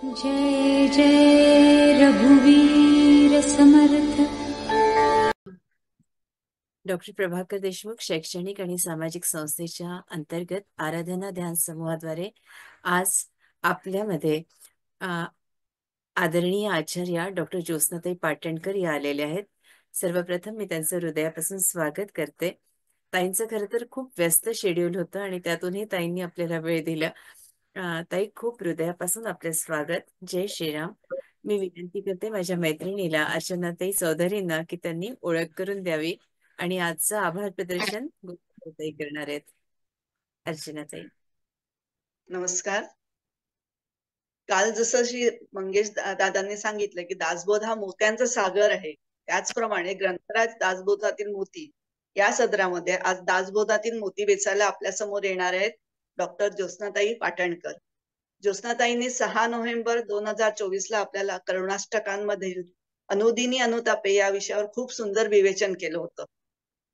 जय जय रघुवीर समर्थ। डॉक्टर प्रभाकर देशमुख शैक्षणिक आणि सामाजिक संस्थेच्या अंतर्गत आराधना ध्यान समूहाद्वारे आज आपल्यामध्ये आदरणीय आचार्य डॉक्टर ज्योत्स्नाताई पाटणकर या आलेल्या आहेत. सर्वप्रथम मी त्यांचं हृदयापासून स्वागत करते. ताईंचं खरं तर खूप व्यस्त शेड्यूल होतं आणि त्यातूनही ताईंनी आपल्याला वेळ दिला. ताई, खूप हृदयापासून आपले स्वागत. जय श्रीराम. मी विनंती करते माझ्या मैत्रिणीला अर्चनाताई चौधरींना की त्यांनी ओळख करून द्यावी आणि आजचं आभार प्रदर्शन ताई करणार आहेत. अर्चनाताई. नमस्कार. काल जसं मंगेश दादांनी सांगितलं की दासबोध हा मोत्यांचा सागर आहे, त्याचप्रमाणे ग्रंथराज दासबोधातील मोती या सदरामध्ये आज दासबोधातील मोती वेचायला आपल्या समोर येणार आहेत डॉक्टर ज्योत्स्नाताई पाटणकर. ज्योत्स्नाताईंनी 6 नोव्हेंबर 2024 ला आपल्याला करुणाष्टकांमधील अनुदिनी अनुतापे या विषयावर खूप सुंदर विवेचन केलं होतं.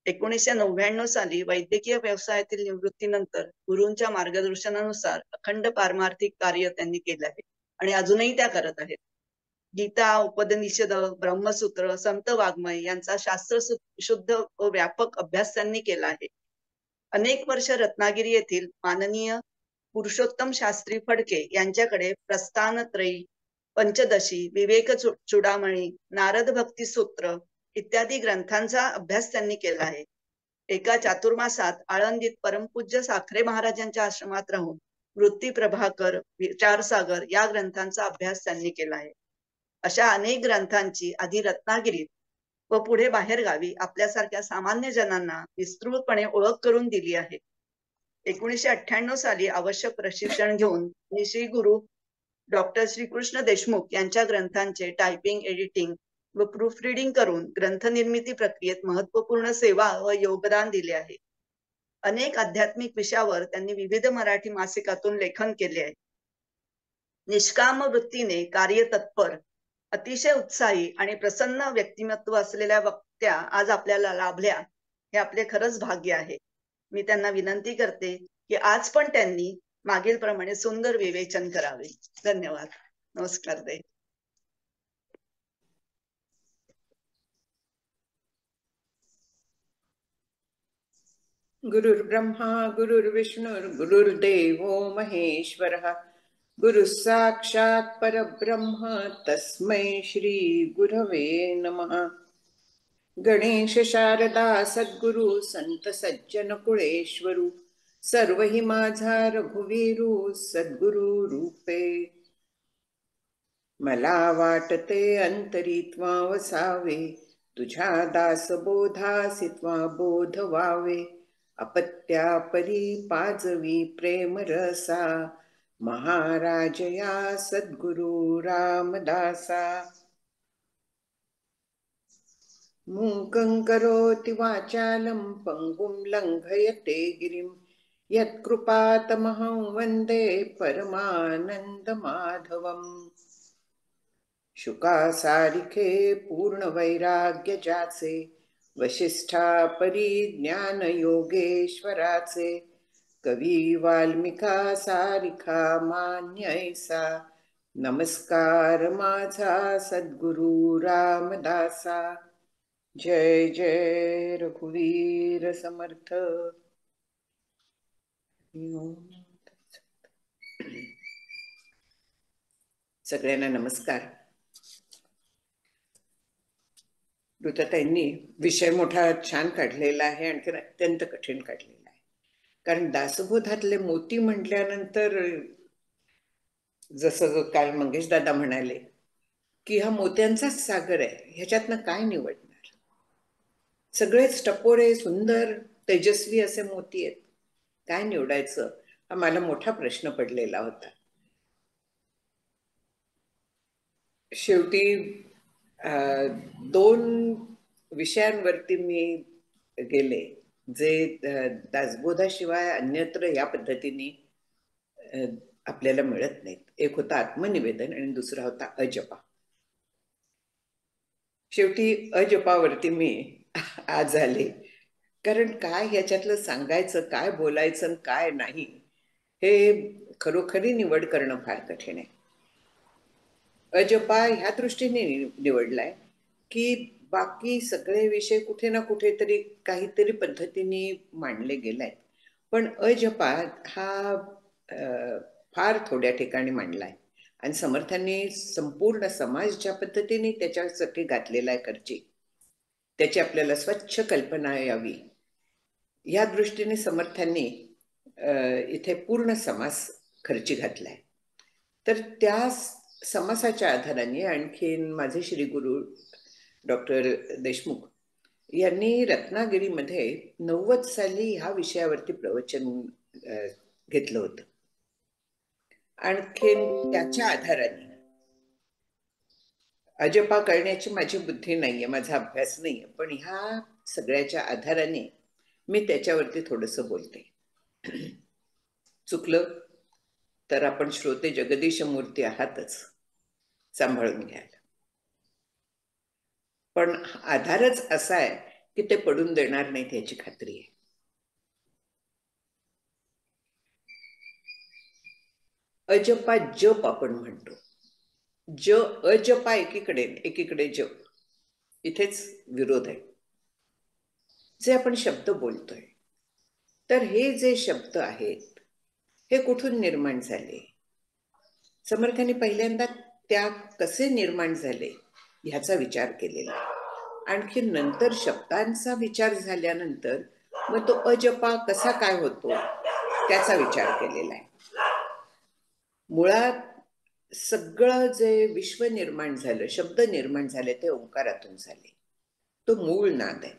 1999 साली वैद्यकीय व्यवसायातील निवृत्तीनंतर गुरूंच्या मार्गदर्शनानुसार अखंड पारमार्थिक कार्य त्यांनी केलं आहे आणि अजूनही त्या करत आहेत. गीता, उपनिषद, ब्रह्मसूत्र, संत वाङ्मय यांचा शास्त्रशुद्ध व व्यापक अभ्यास त्यांनी केला आहे. अनेक वर्ष रत्नागिरी येथील माननीय पुरुषोत्तम शास्त्री फडके यांच्याकडे प्रस्थानत्रयी, पंचदशी, विवेक चूडामणी, नारद भक्ती सूत्र इत्यादी ग्रंथांचा अभ्यास त्यांनी केला आहे. एका चातुर्मासात आळंदीत परमपूज्य साखरे महाराजांच्या आश्रमात राहून वृत्ती प्रभाकर, विचारसागर या ग्रंथांचा अभ्यास त्यांनी केला आहे. अशा अनेक ग्रंथांची आधी रत्नागिरीत व पुढे बाहेरगावी आपल्यासारख्या सामान्य जनांना विस्तृतपणे ओळख करून दिली आहे. 1998 साली आवश्यक प्रशिक्षण घेऊन श्री गुरु डॉक्टर श्रीकृष्ण देशमुख यांच्या ग्रंथांचे टायपिंग, एडिटिंग व प्रूफ रिडिंग करून ग्रंथनिर्मिती प्रक्रियेत महत्वपूर्ण सेवा व योगदान दिले आहे. अनेक आध्यात्मिक विषयावर त्यांनी विविध मराठी मासिकातून लेखन केले आहे. निष्काम वृत्तीने कार्यतत्पर, अतिशय उत्साही आणि प्रसन्न व्यक्तिमत्व असलेल्या वक्त्या आज आपल्याला लाभल्या, हे आपले खरंच भाग्य आहे. मी त्यांना विनंती करते की आज पण त्यांनी मागील प्रमाणे सुंदर विवेचन करावे. धन्यवाद. नमस्कार ताई. गुरुर्ब्रह्मा गुरुर्विष्णुर् गुरुर्देवो महेश्वरः गुरुः साक्षात् परब्रह्म तस्मै श्री गुरवे नमः. गणेश शारदा सद्गुरु संत सज्जन कुळेश्वरू सर्व हि माझा रघुवीरू सद्गुरु रूपे. मला वाटते अंतरीत्वा वसावे तुझ्या दासबोधासित्वा बोध व्हावे. अपत्या परी पाजवी प्रेम रसा महाराज या सद्गुरु रामदासा. मूकं करोति वाचालं पंगुं लंघयते गिरिं यत्कृपातमहं वन्दे परमानन्दमाधवम्. शुकासारिखे पूर्ण वैराग्य जाचे वशिष्ठा परी ज्ञान योगेश्वराचे. कवी वाल्मिका सारिखा मान्य ऐसा नमस्कार माझा सद्गुरु रामदासा. जय जय रघुवीर समर्थ. सगळ्यांना नमस्कार. ऋतताईंनी विषय मोठा छान काढलेला आहे, आणखी अत्यंत कठीण काढलेला आहे. कारण दासबोधातले मोती म्हटल्यानंतर जसं काल मंगेश दादा म्हणाले की हा मोत्यांचाच सागर आहे, ह्याच्यातनं काय निवडणार. सगळेच टपोरे, सुंदर, तेजस्वी असे मोती आहेत, काय निवडायचं हा मला मोठा प्रश्न पडलेला होता. शेवटी 2 विषयांवरती मी गेले जे दासबोधाशिवाय अन्यत्र या पद्धतीने आपल्याला मिळत नाहीत. एक होता आत्मनिवेदन आणि दुसरा होता अजपा. शेवटी अजपावरती मी आज आले, कारण काय ह्याच्यातलं सांगायचं, काय बोलायचं काय नाही हे खरोखरी निवड करणं फार कठीण आहे. अजपा ह्या दृष्टीने निवडलाय की बाकी सगळे विषय कुठे ना कुठेतरी काहीतरी पद्धतीने मांडले गेलाय, पण अजपा हा फार थोड्या ठिकाणी मांडलाय आणि समर्थांनी संपूर्ण समाज ज्या पद्धतीने त्याच्यासाठी घातलेला आहे खर्ची, त्याची आपल्याला स्वच्छ कल्पना यावी या दृष्टीने समर्थांनी इथे पूर्ण समास खर्ची घातलाय. तर त्या समासाच्या आधाराने आणखीन माझे श्री गुरु डॉक्टर देशमुख यांनी रत्नागिरीमध्ये 90 साली ह्या विषयावरती प्रवचन घेतलं होतं. आणखीन त्याच्या आधाराने अजपा करण्याची माझी बुद्धी नाहीये, माझा अभ्यास नाहीये, पण ह्या सगळ्याच्या आधाराने मी त्याच्यावरती थोडंसं बोलते. चुकलं तर आपण श्रोते जगदीश मूर्ती आहातच, सांभाळून घ्याल. पण आधारच असा आहे की ते पडून देणार नाहीत याची खात्री आहे. अजपा जप आपण म्हणतो, अजपा एकीकडे जप, इथेच विरोध आहे. जे आपण शब्द बोलतोय, तर हे जे शब्द आहेत हे कुठून निर्माण झाले? समर्थांनी पहिल्यांदा त्या कसे निर्माण झाले ह्याचा विचार केलेला, आणखी नंतर शब्दांचा विचार झाल्यानंतर मग तो अजपा कसा काय होतो त्याचा विचार केलेला आहे. मुळात सगळं जे विश्व निर्माण झालं, शब्द निर्माण झाले, ते ओंकारातून झाले. तो मूळ नाद आहे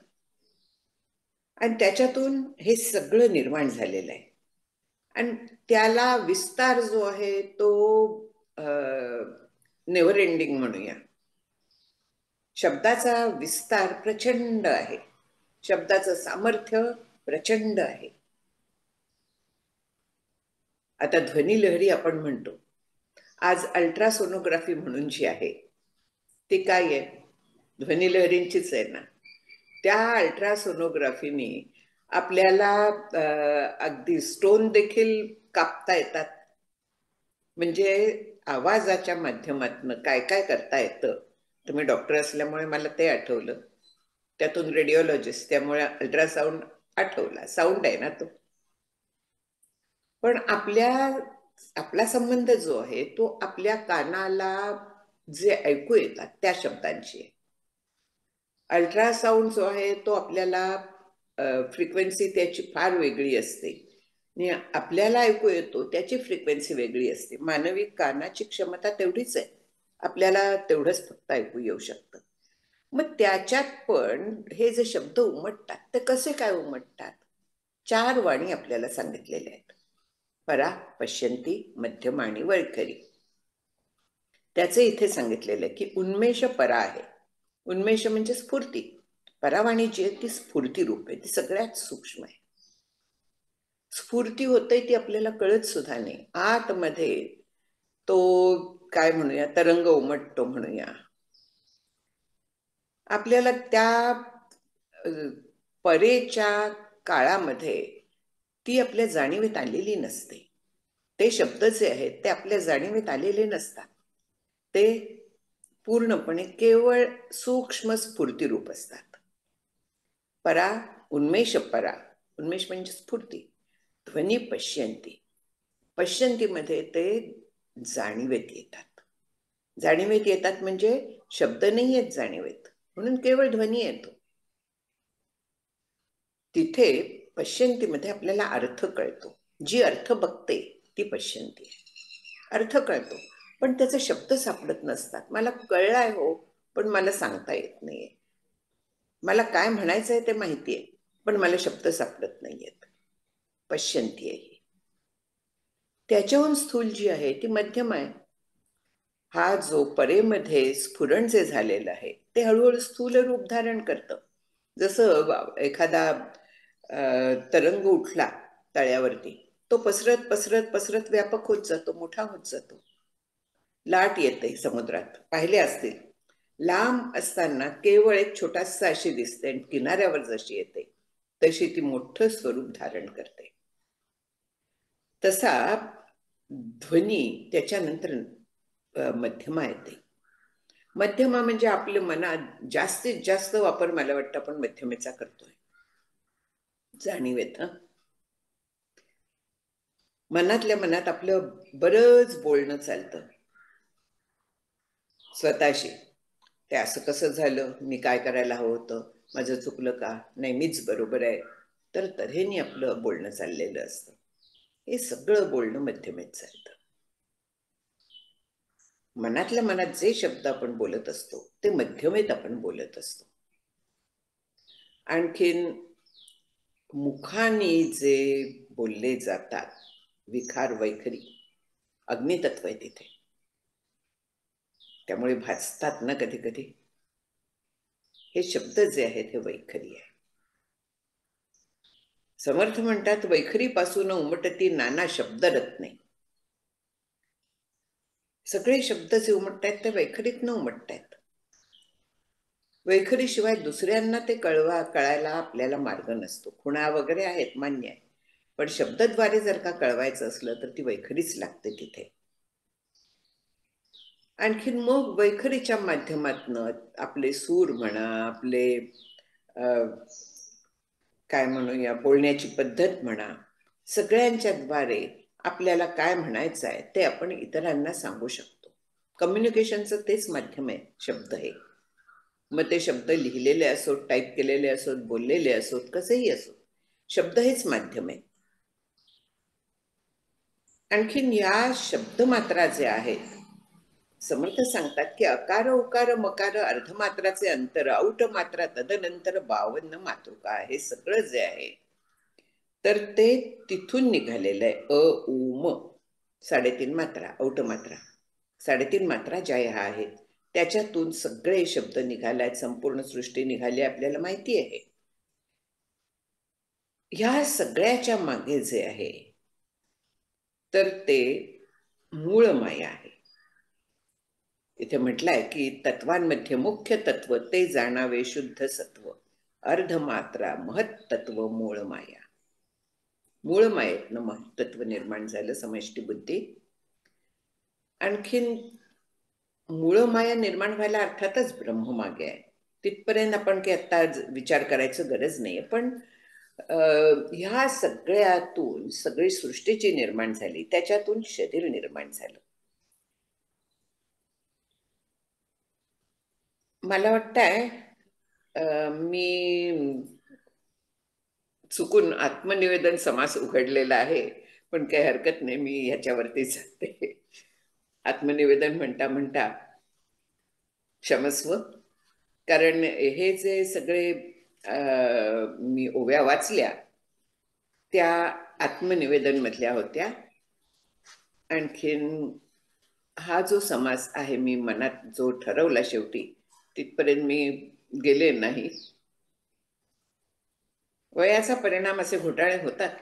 आणि त्याच्यातून हे सगळं निर्माण झालेलं आहे. आणि त्याला विस्तार जो आहे तो नेव्हर एंडिंग म्हणूया. शब्दाचा विस्तार प्रचंड आहे, शब्दाचं सामर्थ्य प्रचंड आहे. आता ध्वनिलहरी आपण म्हणतो, आज अल्ट्रासोनोग्राफी म्हणून जी आहे ती काय आहे? ध्वनिलहरींचीच आहे ना. त्या अल्ट्रासोनोग्राफीने आपल्याला अगदी स्टोन देखील कापता येतात. म्हणजे आवाजाच्या माध्यमातून काय काय करता येतं. तुम्ही डॉक्टर असल्यामुळे मला ते आठवलं, त्यातून रेडिओलॉजिस्ट त्यामुळे अल्ट्रासाऊंड आठवला, साऊंड आहे ना तो. पण आपला संबंध जो आहे तो आपल्या कानाला जे ऐकू येतात त्या शब्दांशी. अल्ट्रासाऊंड जो आहे तो आपल्याला फ्रिक्वेन्सी त्याची फार वेगळी असते आणि आपल्याला ऐकू येतो त्याची फ्रिक्वेन्सी वेगळी असते. मानवी कानाची क्षमता तेवढीच आहे, आपल्याला तेवढंच फक्त ऐकू येऊ शकतं. मग त्याच्यात पण हे जे शब्द उमटतात ते कसे काय उमटतात? 4 वाणी आपल्याला सांगितलेल्या आहेत, परा, पश्यंती, मध्यम आणि वैखरी. त्याचे इथे सांगितलेलं आहे की उन्मेष परा आहे. उन्मेष म्हणजे स्फूर्ती. परावाणी जी आहे ती स्फूर्ती रूप आहे, ती सगळ्यात सूक्ष्म आहे. स्फूर्ती होते ती आपल्याला कळत सुद्धा नाही. आतमध्ये तो काय म्हणूया, तरंग उमटतो म्हणूया. आपल्याला त्या परेच्या काळामध्ये ती आपल्या जाणीवेत आलेली नसते. ते शब्द जे आहेत ते आपल्या जाणीवेत आलेले नसतात. ते पूर्णपणे केवळ सूक्ष्म स्फूर्ती रूप असतात. परा, उन्मेष परा, उन्मेष म्हणजे स्फूर्ती. ध्वनी पश्यंती, पश्यंतीमध्ये ते जाणीवेत येतात. जाणीवेत येतात म्हणजे शब्द नाही येत जाणीवेत, म्हणून केवळ ध्वनी येतो. तिथे पश्यंतीमध्ये आपल्याला अर्थ कळतो. जी अर्थ बघते ती पश्यंती आहे. अर्थ कळतो पण त्याचे शब्द सापडत नसतात. मला कळलाय हो, पण मला सांगता येत नाहीये. मला काय म्हणायचंय ते माहितीये, पण मला शब्द सापडत नाहीयेत. पश्यंती आहे. त्याच्याहून स्थूल जी आहे ती मध्यम आहे. हा जो परेमध्ये स्फुरण जे झालेलं आहे ते हळूहळू स्थूल रूप धारण करतं. जसं एखादा तरंग उठला तळ्यावरती, तो पसरत पसरत पसरत व्यापक होत जातो, मोठा होत जातो. लाट येते समुद्रात, पाहिले असतील. लांब असताना केवळ एक छोटासा अशी दिसते आणि किनाऱ्यावर जशी येते तशी ती मोठं स्वरूप धारण करते. तसा ध्वनी त्याच्यानंतर मध्यमा येते. मध्यमा म्हणजे आपल्या मनात जास्तीत जास्त वापर मला वाटतं आपण मध्यमेचा करतोय. जाणीव येत. मनातल्या मनात आपलं बरंच बोलणं चालतं स्वतःशी. ते असं कसं झालं, मी काय करायला हवं होतं, माझं चुकलं का, नाही मीच बरोबर आहे, तर तऱ्हेने आपलं बोलणं चाललेलं असतं. हे सगळं बोलणं मध्यमेत चालतं. मनातल्या मनात जे शब्द आपण बोलत असतो ते मध्यमेत आपण बोलत असतो. आणखीन मुखाने जे बोलले जातात, विखार वैखरी अग्नितत्व आहे तिथे, त्यामुळे भासतात ना कधी कधी. हे शब्द जे आहेत हे वैखरी आहे. समर्थ म्हणतात, वैखरीपासून उमटती नाना शब्दरत्ने. सगळे शब्द जे उमटतायत ते वैखरीतनं उमटतायत. वैखरीशिवाय दुसऱ्यांना ते कळायला आपल्याला मार्ग नसतो. खुणा वगैरे आहेत, मान्य आहे, पण शब्दद्वारे जर का कळवायचं असलं तर ती वैखरीच लागते तिथे. आणखीन मग वैखरीच्या माध्यमातनं आपले सूर म्हणा, आपले काय म्हणूया बोलण्याची पद्धत म्हणा, सगळ्यांच्या द्वारे आपल्याला काय म्हणायचं आहे ते आपण इतरांना सांगू शकतो. कम्युनिकेशनचं तेच माध्यम आहे शब्द हे. मग ते शब्द लिहिलेले असोत, टाईप केलेले असोत, बोललेले असोत, कसेही असोत, शब्द हेच माध्यम आहे. आणखीन या शब्दमात्रा जे आहेत, समर्थ सांगतात की अकार उकार मकार अर्धमात्राचे अंतर औट मात्रा तदनंतर 52 मातृका. हे सगळं जे आहे तर ते तिथून निघालेलं आहे. अ उ म 3.5 मात्रा, औट मात्रा 3.5 मात्रा ज्या ह्या आहेत त्याच्यातून सगळे शब्द निघाले, संपूर्ण सृष्टी निघाली, आपल्याला माहिती आहे. ह्या सगळ्याच्या मागे जे आहे तर ते मूळ माया आहे. इथे म्हटलंय की तत्वांमध्ये मुख्य तत्व ते जाणावे शुद्ध सत्व, अर्धमात्रा महत्तत्व मूळ माया. मूळ मायेतनं महत्तत्व निर्माण झालं, समष्टी बुद्धी. आणखीन मूळ माया निर्माण व्हायला अर्थातच ब्रह्म मागे आहे. तिथपर्यंत आपण काही आता विचार करायचं गरज नाहीये. पण ह्या सगळ्यातून सगळी सृष्टीची निर्माण झाली, त्याच्यातून शरीर निर्माण झालं. मला वाटतंय मी चुकून आत्मनिवेदन समास उघडलेला आहे, पण काही हरकत नाही, मी ह्याच्यावरती जाते. आत्मनिवेदन म्हणता म्हणता क्षमस्व, कारण हे जे सगळे मी ओव्या वाचल्या त्या आत्मनिवेदन मधल्या होत्या. आणखीन हा जो समास आहे मी मनात जो ठरवला शेवटी तिथपर्यंत मी गेले नाही. वयाचा परिणाम असे घोटाळे होतात.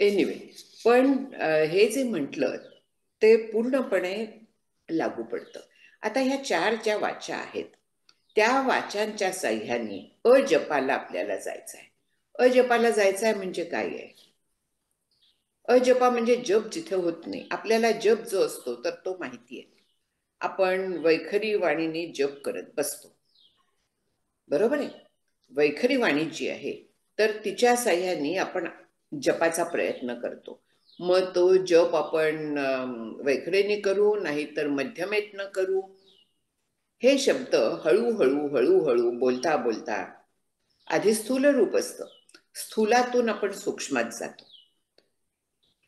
एनिवे, पण हे जे म्हटलं ते पूर्णपणे लागू पडतं. आता ह्या 4 ज्या वाचा आहेत त्या वाचांच्या साह्याने अजपाला आपल्याला जायचं आहे. अजपाला जायचं आहे म्हणजे काय आहे? अजपा म्हणजे जप जिथे होत नाही. आपल्याला जप जो असतो तर तो माहिती आहे. आपण वैखरी वाणीने जप करत बसतो, बरोबर आहे. वैखरी वाणी जी आहे तर तिच्या साह्याने आपण जपाचा प्रयत्न करतो. मग तो जप आपण वैखरीने करू, नाहीतर मध्यमेतनं करू. हे शब्द हळूहळू हळूहळू बोलता बोलता आधी स्थूल रूप असतं, स्थूलातून आपण सूक्ष्मात जातो.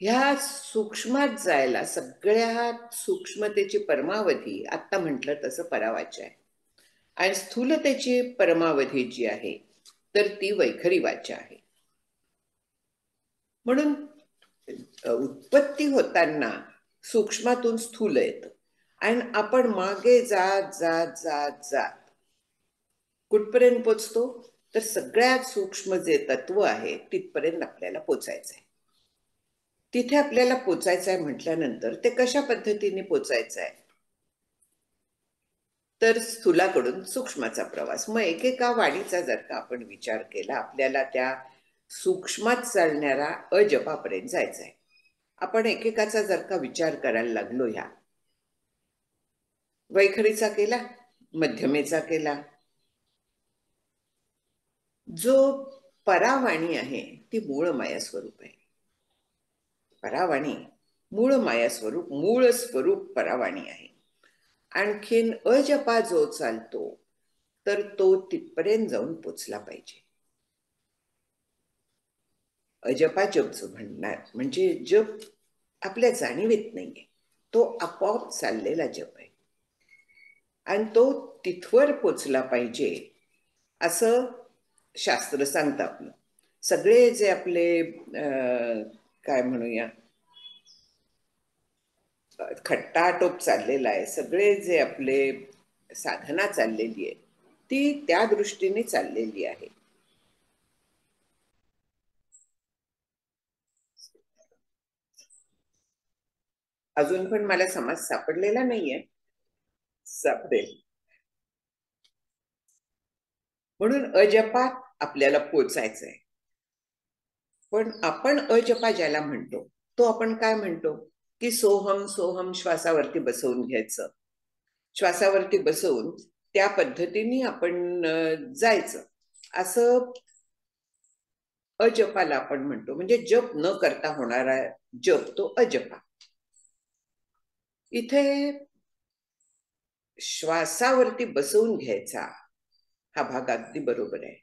ह्या सूक्ष्मात जायला सगळ्यात सूक्ष्मतेची परमावधी आत्ता म्हटलं तसं परावाच्य आहे. आणि स्थूलतेची परमावधी जी आहे तर ती वैखरी वाचा आहे. म्हणून उत्पत्ती होताना सूक्ष्मातून स्थूल येतं आणि आपण मागे जात जात जात जात कुठपर्यंत पोचतो तर सगळ्यात सूक्ष्म जे तत्व आहे तिथपर्यंत आपल्याला पोचायचं आहे. तिथे आपल्याला पोचायचं आहे म्हटल्यानंतर ते कशा पद्धतीने पोचायचं आहे तर स्थूलाकडून सूक्ष्माचा प्रवास. मग एकेका वाणीचा जर का आपण विचार केला, आपल्याला त्या सूक्ष्मात चालणारा अजपापर्यंत जायचा आहे. आपण एकेकाचा जर का विचार करायला लागलो, ह्या वैखरीचा केला, मध्यमेचा केला, जो परावाणी आहे ती मूळ माया स्वरूप आहे. परावाणी मूळ माया स्वरूप, मूळ स्वरूप परावाणी आहे. आणखीन अजपा जो चालतो तर तो तिथपर्यंत जाऊन पोचला पाहिजे. अजपा जप जो म्हणणार म्हणजे जप आपल्या जाणीवेत नाहीये, तो आपोआप चाललेला जप आहे आणि तो तिथवर पोचला पाहिजे असं शास्त्र सांगतं. आपलं सगळे जे आपले काय म्हणूया खट्टाटोप चाललेला आहे, सगळे जे आपले साधना चाललेली आहे ती त्या दृष्टीने चाललेली आहे. अजून पण मला समाज सापडलेला नाहीये, सापडेल. म्हणून अजपात आपल्याला पोचायचं आहे. पण आपण अजपा ज्याला म्हणतो तो आपण काय म्हणतो की सोहम सोहम श्वासावरती बसवून घ्यायचं, श्वासावरती बसवून त्या पद्धतीने आपण जायचं, असं अजपाला आपण म्हणतो. म्हणजे जप न करता होणारा जप तो अजपा. इथे श्वासावरती बसवून घ्यायचा हा भाग अगदी बरोबर आहे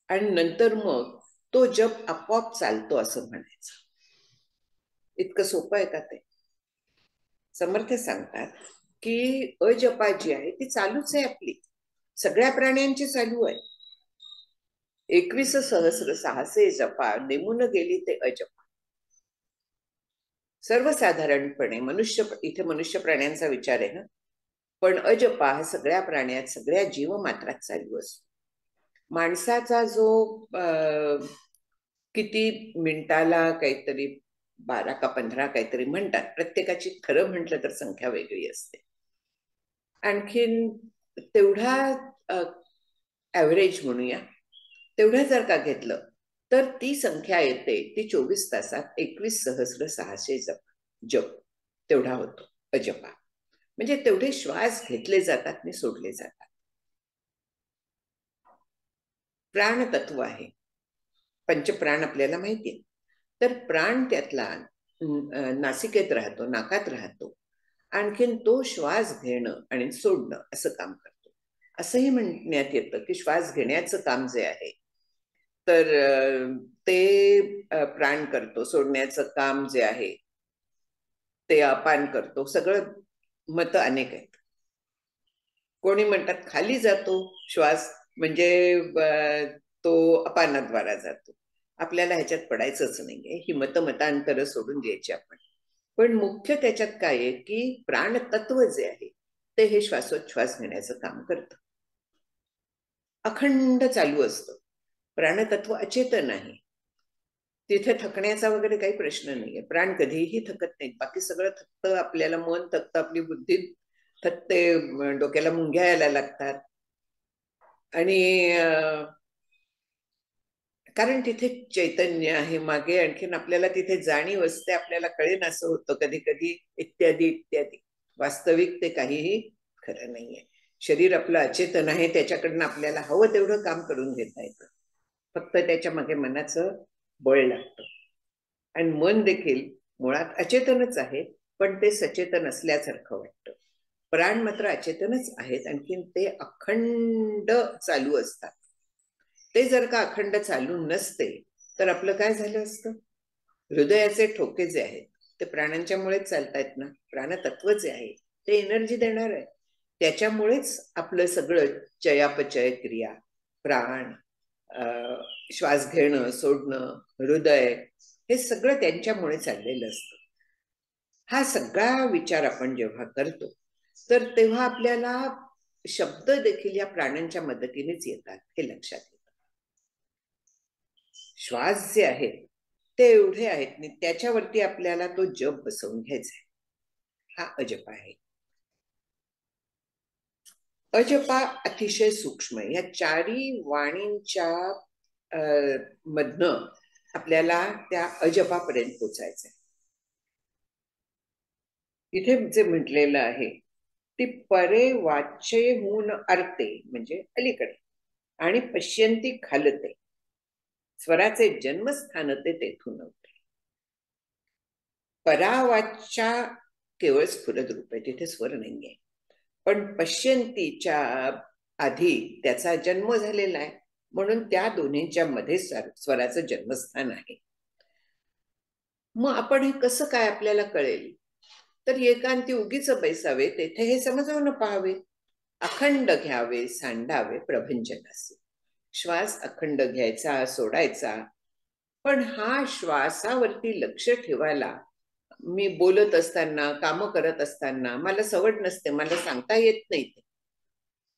आणि नंतर मग तो जप आपोआप चालतो असं म्हणायचं. इतकं सोपं आहे का ते? समर्थ सांगतात की अजपा जी आहे ती चालूच आहे आपली, सगळ्या प्राण्यांची चालू आहे. 21 सहस्र साहसे जपा नेमून गेली ते अजपा. सर्वसाधारणपणे इथे मनुष्य प्राण्यांचा विचार आहे ना, पण अजपा हा सगळ्या प्राण्यात, सगळ्या जीवमात्रात चालू असतो. माणसाचा जो किती मिनिटाला काहीतरी 12 का 15 काहीतरी म्हणतात, प्रत्येकाची खरं म्हटलं तर संख्या वेगळी असते. आणखीन तेवढा ॲव्हरेज म्हणूया, तेवढं जर का घेतलं तर ती संख्या येते ती 24 तासात 21,600 जप तेवढा होतो अजपा. म्हणजे तेवढे श्वास घेतले जातात आणि सोडले जातात. प्राण तत्व आहे, पंचप्राण आपल्याला माहिती आहे. तर प्राण त्यातला नासिकेत राहतो, नाकात राहतो. आणखीन तो श्वास घेणं आणि सोडणं असं काम करतो. असंही म्हणण्यात येतं की श्वास घेण्याचं काम जे आहे तर ते प्राण करतो, सोडण्याचं काम जे आहे ते अपान करतो. सगळं मत अनेक आहेत. कोणी म्हणतात खाली जातो श्वास म्हणजे तो अपानाद्वारा जातो. आपल्याला ह्याच्यात पडायचंच नाहीये, ही मतांतर सोडून द्यायची आपण. पण मुख्य त्याच्यात काय आहे की प्राणतत्व जे आहे ते हे श्वासोच्छ्वास घेण्याचं काम करतं, अखंड चालू असतं. प्राणतत्व अचेतन आहे, तिथे थकण्याचा वगैरे काही प्रश्न नाहीये. प्राण कधीही थकत नाहीत. बाकी सगळं थकतं, आपल्याला मन थकतं, आपली बुद्धी थकते, डोक्याला मुंग्या यायला लागतात. आणि कारण तिथे चैतन्य आहे मागे, आणखीन आपल्याला तिथे जाणीव असते, आपल्याला कळेन असं होतं कधी कधी, इत्यादी इत्यादी. वास्तविक ते काहीही खरं नाहीये. शरीर आपलं अचेतन आहे, त्याच्याकडनं आपल्याला हवं तेवढं काम करून घेता येतं. फक्त त्याच्या मागे मनाचं बळ लागतं. आणि मन देखील मुळात अचेतनच आहे, पण ते सचेतन असल्यासारखं वाटतं. प्राण मात्र अचेतनच आहेत, आणखीन ते अखंड चालू असतात. ते जर का अखंड चालू नसते तर आपलं काय झालं असतं? हृदयाचे ठोके जे आहेत ते प्राणांच्या मुळेच चालतायत ना. प्राणतत्व जे आहे ते एनर्जी देणार आहे, त्याच्यामुळेच आपलं सगळं चयापचय क्रिया, प्राण, श्वास घेणं सोडणं, हृदय, हे सगळं त्यांच्यामुळे चाललेलं असतं. हा सगळा विचार आपण जेव्हा करतो तर तेव्हा आपल्याला शब्द देखील या प्राण्यांच्या मदतीनेच येतात, हे लक्षात येतं. श्वास जे आहेत ते एवढे आहेत, त्याच्यावरती आपल्याला तो जप बसवून घ्यायचा आहे. हा अजपा आहे. अजपा अतिशय सूक्ष्म आहे. या चारी वाणींच्या मधनं आपल्याला त्या अजपापर्यंत पोचायचंय. इथे जे म्हटलेलं आहे ती परे वाच्यहून अर्थे म्हणजे अलीकडे आणि पश्यंती खालते, स्वराचे जन्मस्थान ते तेथून होते. परावाच्या केवळ स्फुरद रूप आहे, तिथे स्वर नाहीये. पण पश्यंतीच्या आधी त्याचा जन्म झालेला आहे, म्हणून त्या दोन्हीच्या मध्ये स्वराचं जन्मस्थान आहे. मग आपण हे कसं काय आपल्याला कळेल? तर एकांती उगीच बैसावे, तेथे हे समजावून पाहावे. अखंड घ्यावे, सांडावे प्रभंजनासे. श्वास अखंड घ्यायचा, सोडायचा. पण हा श्वासावरती लक्ष ठेवायला मी बोलत असताना, काम करत असताना मला सवड नसते, मला सांगता येत नाही ते.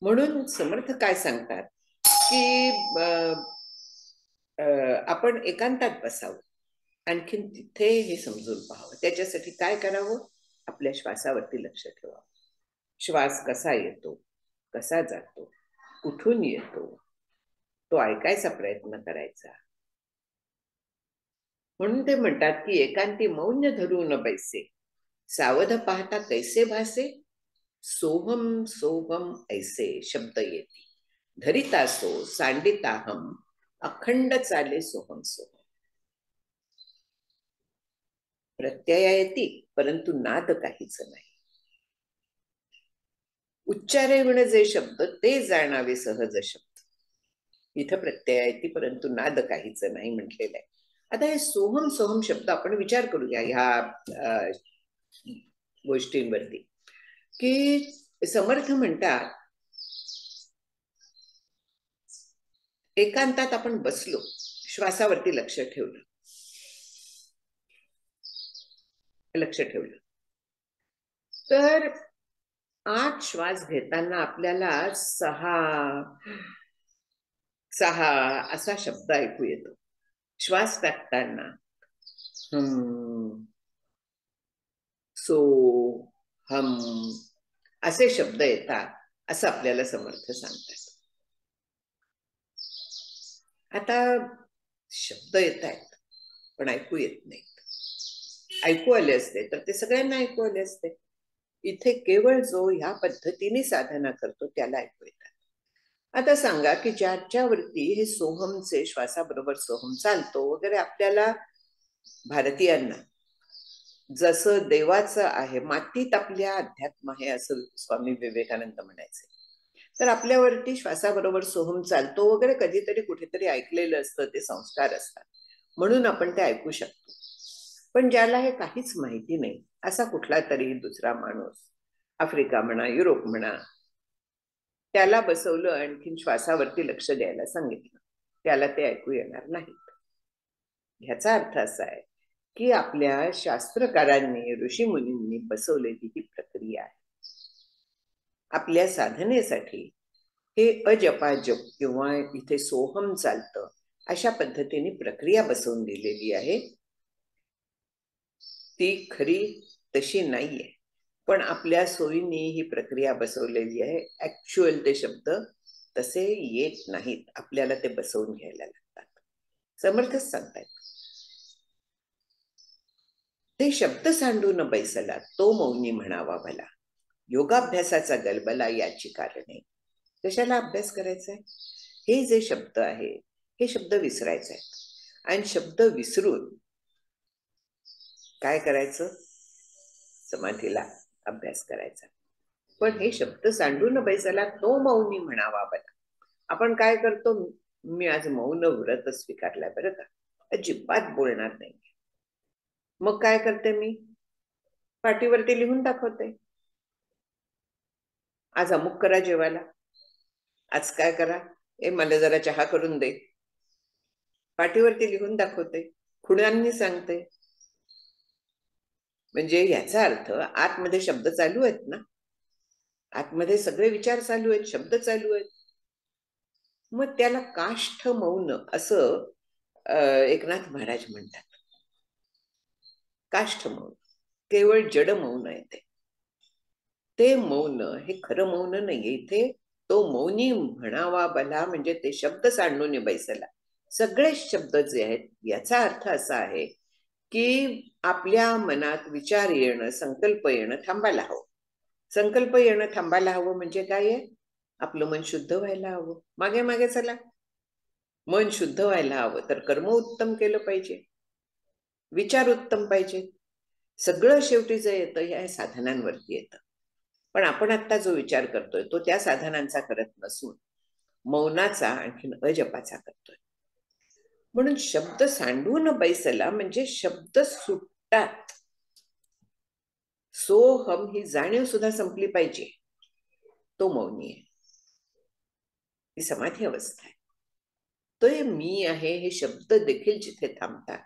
म्हणून समर्थ काय सांगतात की आपण एकांतात बसावं, आणखीन तिथे हे समजून पाहावं. त्याच्यासाठी काय करावं? आपल्या श्वासावरती लक्ष ठेवावं. श्वास कसा येतो, कसा जातो, कुठून येतो, तो ऐकायचा प्रयत्न करायचा. म्हणून ते म्हणतात की एकांती मौन धरून बैसे, सावध पाहता कैसे भासे, सोहम सोहम ऐसे शब्द येती, धरिता सो सांडिता हम, अखंड चाले सोहम सोहम. प्रत्यय येती परंतु नाद काहीच नाही. उच्चारे विण जे शब्द ते जाणावे सहज शब्द. इथं प्रत्यय येती परंतु नाद काहीच नाही म्हटलेलं आहे. आता हे सोहम सोहम शब्द आपण विचार करूया ह्या गोष्टींवरती. की समर्थ म्हणतात एकांतात आपण बसलो, श्वासावरती लक्ष ठेवलं, तर आत श्वास घेताना आपल्याला सहा असा शब्द ऐकू येतो. श्वास टाकताना सो हम असे शब्द येतात, असं आपल्याला समर्थ सांगतात. आता शब्द येत आहेत पण ऐकू येत नाहीत. ऐकू आले असते तर ते सगळ्यांना ऐकू आले असते. इथे केवळ जो ह्या पद्धतीने साधना करतो त्याला ऐकू येतात. आता सांगा की ज्याच्यावरती हे सोहमचे श्वासाबरोबर सोहम चालतो वगैरे, आपल्याला भारतीयांना जसं देवाचं आहे, मातीत आपल्या अध्यात्म आहे असं स्वामी विवेकानंद म्हणायचे. तर आपल्यावरती श्वासाबरोबर सोहम चालतो वगैरे कधीतरी कुठेतरी ऐकलेलं असतं, ते संस्कार असतात, म्हणून आपण ते ऐकू शकतो. पण ज्याला हे काहीच माहिती नाही असा कुठला तरी दुसरा माणूस, आफ्रिका म्हणा, युरोप म्हणा, त्याला बसवलं आणखीन श्वासावरती लक्ष द्यायला सांगितलं, त्याला ते ऐकू येणार नाहीत. ह्याचा अर्थ असा आहे की आपल्या शास्त्रकारांनी, ऋषीमुनींनी बसवलेली ही प्रक्रिया आहे. आपल्या साधनेसाठी हे अजपाजप किंवा इथे सोहम चालतं अशा पद्धतीने प्रक्रिया बसवून दिलेली आहे. ती खरी तशी नाहीये, पण आपल्या सोयीने ही प्रक्रिया बसवलेली आहे. ऍक्च्युअल ते शब्द तसे येत नाहीत, आपल्याला ते बसवून घ्यायला लागतात. समर्थच सांगतायत ते शब्द सांडून बैसला तो मौनी म्हणावा भला, योगाभ्यासाचा गलबला याची कारणे. कशाला अभ्यास करायचा आहे? हे जे शब्द आहे हे शब्द विसरायचे आहेत, आणि शब्द विसरून काय करायचं? समाधीला अभ्यास करायचा. पण हे शब्द सांडून बैसला तो मौनी म्हणावा भला. आपण काय करतो? मी आज मौन व्रत स्वीकारलाय बरं का, अजिबात बोलणार नाही. मग काय करते मी? पाटीवरती लिहून दाखवते, आज अमुक करा जेवायला, आज काय करा, मला जरा चहा करून दे. पाटीवरती लिहून दाखवते, खुणांनी सांगते. म्हणजे याचा अर्थ आतमध्ये शब्द चालू आहेत ना, आतमध्ये सगळे विचार चालू आहेत, शब्द चालू आहेत. मग त्याला काष्ठ मौन असं एकनाथ महाराज म्हणतात. काष्ठ मौन केवळ जड मौन आहे. ते मौन हे खरं मौन नाहीये. इथे तो मौनी म्हणावा भला म्हणजे ते शब्द सांडून बैसला, सगळे शब्द जे आहेत याचा अर्थ असा आहे की आपल्या मनात विचार येणं, संकल्प येणं थांबायला हवं. संकल्प येणं थांबायला हवं म्हणजे काय आहे? आपलं मन शुद्ध व्हायला हवं. मागे मागे चला. मन शुद्ध व्हायला हवं तर कर्म उत्तम केलं पाहिजे, विचार उत्तम पाहिजे. सगळं शेवटी जे येतं या साधनांवरती येतं. पण आपण आता जो विचार करतोय तो त्या साधनांचा करत नसून मौनाचा आणखीन अजपाचा करतोय. म्हणून शब्द सांडून बैसला म्हणजे शब्द सुटतात. सोहम ही जाणीव सुद्धा संपली पाहिजे. तो मौनी आहे, ही समाधी अवस्था आहे. तो मी आहे हे शब्द देखील जिथे थांबतात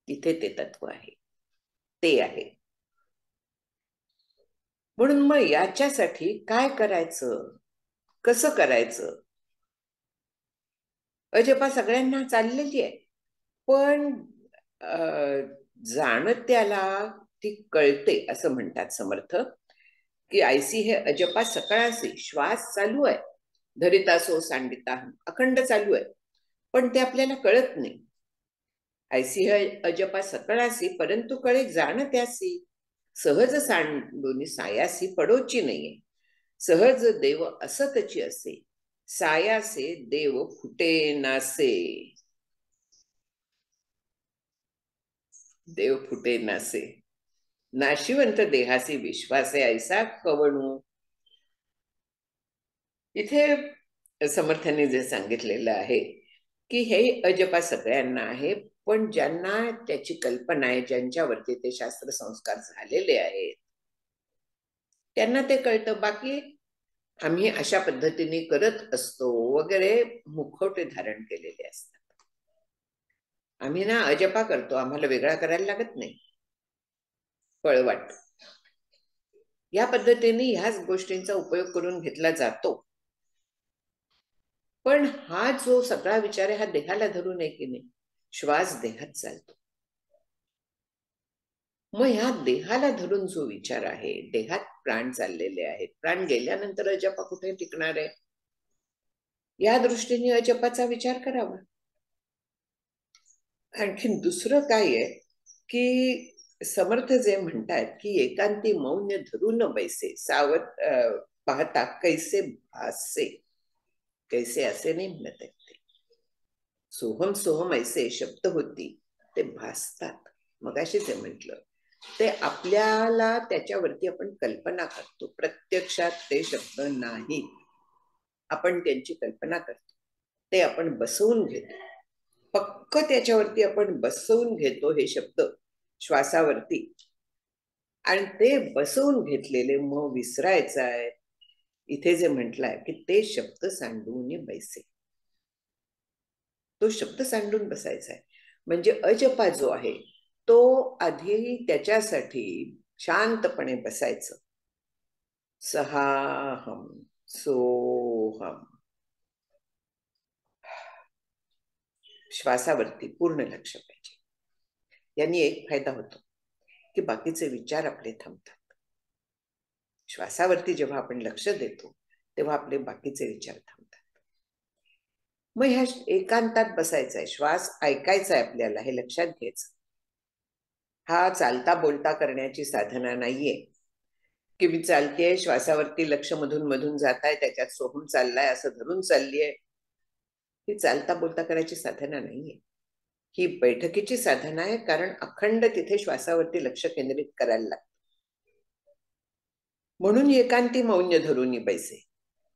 तिथे ते तत्व आहे, ते आहे. म्हणून मग याच्यासाठी काय करायचं, कसं करायचं? अजपा सगळ्यांना चाललेली आहे, पण जाणत्याला ती कळते असं म्हणतात समर्थ की ऐसी हे अजपा सकाळासी. श्वास चालू आहे, धरितासो सांडिता अखंड चालू आहे, पण ते आपल्याला कळत नाही. ऐसी हे अजपा सकाळासी परंतु कळे जाणत्यासी. सहज सांडून सायासी पडोची नाहीये. सहज देव असतची असे, सायासे देव फुटे नासे. देव फुटे नासे. नाशिवंत देहासी विश्वासे ऐसा कवणू. इथे समर्थांनी जे सांगितलेलं आहे की हे अजपा सगळ्यांना आहे, पण ज्यांना त्याची कल्पना आहे, ज्यांच्यावरती ते शास्त्र संस्कार झालेले आहेत त्यांना ते कळतं. बाकी आम्ही अशा पद्धतीने करत असतो वगैरे मुखवटे धारण केलेले असतात. आम्ही ना अजपा करतो, आम्हाला वेगळा करायला लागत नाही, पळवाट. या पद्धतीने ह्याच गोष्टींचा उपयोग करून घेतला जातो. पण हा जो सगळा विचार आहे हा देहाला धरून आहे की नाही? श्वास देहात चालतो. मग ह्या देहाला धरून जो विचार आहे, देहात प्राण चाललेले आहेत, प्राण गेल्यानंतर अजपा कुठे टिकणार आहे? या दृष्टीने अजपाचा विचार करावा. आणखीन दुसरं काय आहे की समर्थ जे म्हणतात की एकांती मौन्य धरून बैसे, सावध पाहता कैसे भासे. कैसे असे नाही म्हणत आहेत ते. सोहम सोहम ऐसे शब्द होती ते भासतात. मगाशी जे म्हटलं ते आपल्याला त्याच्यावरती आपण कल्पना करतो, प्रत्यक्षात ते शब्द नाही, आपण त्यांची कल्पना करतो. ते आपण बसवून घेतो, पक्क त्याच्यावरती आपण बसवून घेतो हे शब्द श्वासावरती. आणि ते बसवून घेतलेले मग विसरायचं आहे. इथे जे म्हटलंय की ते शब्द सांडून बैसे, तो शब्द सांडून बसायचा आहे. म्हणजे अजपा जो आहे तो आधी त्याच्यासाठी शांतपणे बसायचं. सहाहम सोहम, श्वासावरती पूर्ण लक्ष पाहिजे. यांनी एक फायदा होतो की बाकीचे विचार आपले थांबतात. श्वासावरती जेव्हा आपण लक्ष देतो तेव्हा आपले बाकीचे विचार थांबतात. मग ह्या एकांतात बसायचं आहे, श्वास ऐकायचा आहे आपल्याला, हे लक्षात घ्यायचं. हा चालता बोलता करण्याची साधना नाहीये की मी चालतेय, श्वासावरती लक्ष मधून मधून जात आहे, त्याच्यात सोहम चाललाय असं धरून चाललीये. ही चालता बोलता करायची साधना नाहीये, ही बैठकीची साधना आहे. कारण अखंड तिथे श्वासावरती लक्ष केंद्रित करायला लागतं. म्हणून एकांती मौन्य धरून बैसे.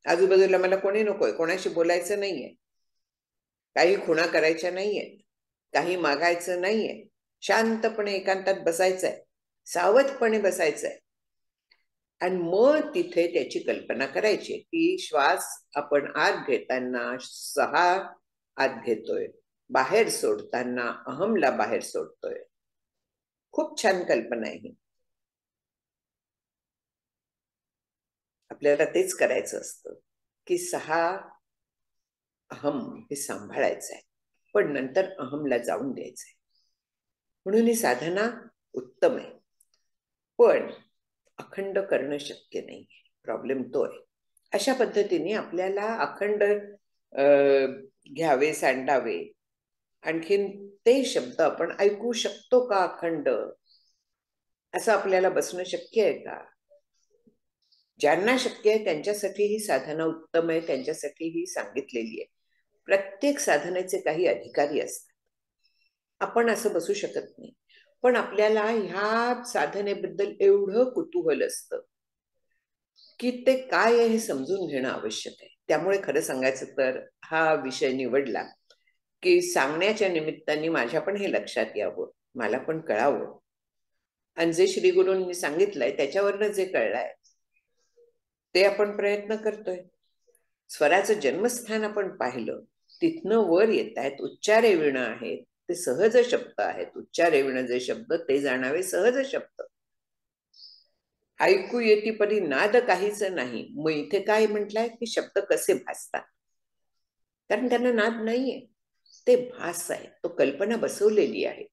आजूबाजूला मला कोणी नकोय, कोणाशी बोलायचं नाहीये, काही खुणा करायच्या नाहीयेत, काही मागायचं नाहीये. शांतपणे एकांतात बसायचंय, सावधपणे बसायचंय. आणि मग तिथे त्याची कल्पना करायची की श्वास आपण आत घेताना 6 आत घेतोय, बाहेर सोडताना अहमला बाहेर सोडतोय. खूप छान कल्पना आहे ही. आपल्याला तेच करायचं असतं की 6 अहम हे सांभाळायचं आहे, पण नंतर अहमला जाऊन द्यायचंय. म्हणून ही साधना उत्तम आहे, पण अखंड करणं शक्य नाही. प्रॉब्लेम तो आहे. अशा पद्धतीने आपल्याला अखंड घ्यावे, सांडावे आणखीन ते शब्द आपण ऐकू शकतो का अखंड, असं आपल्याला बसणं शक्य आहे का? ज्यांना शक्य आहे त्यांच्यासाठी ही साधना उत्तम आहे, त्यांच्यासाठी ही सांगितलेली आहे. प्रत्येक साधनेचे काही अधिकारी असतात, आपण असं बसू शकत नाही. पण आपल्याला ह्या साधनेबद्दल एवढं कुतूहल असतं की ते काय आहे हे समजून घेणं आवश्यक आहे. त्यामुळे खरं सांगायचं तर हा विषय निवडला की सांगण्याच्या निमित्ताने माझ्या पण हे लक्षात यावं, मला पण कळावं. आणि जे श्री गुरूंनी सांगितलंय त्याच्यावरनं जे कळलंय ते आपण प्रयत्न करतोय. स्वराचं जन्मस्थान आपण पाहिलं, तिथनं वर येत आहेत, उच्चारे विणं आहेत, ते सहज शब्द आहेत. उच्चारे विणं जे शब्द ते जाणावे सहज शब्द. ऐकू येती परी नाद काहीच नाही. मग इथे काय म्हटलंय की शब्द कसे भासतात, कारण त्यांना नाद नाहीये, ते भास आहे. तो कल्पना बसवलेली आहे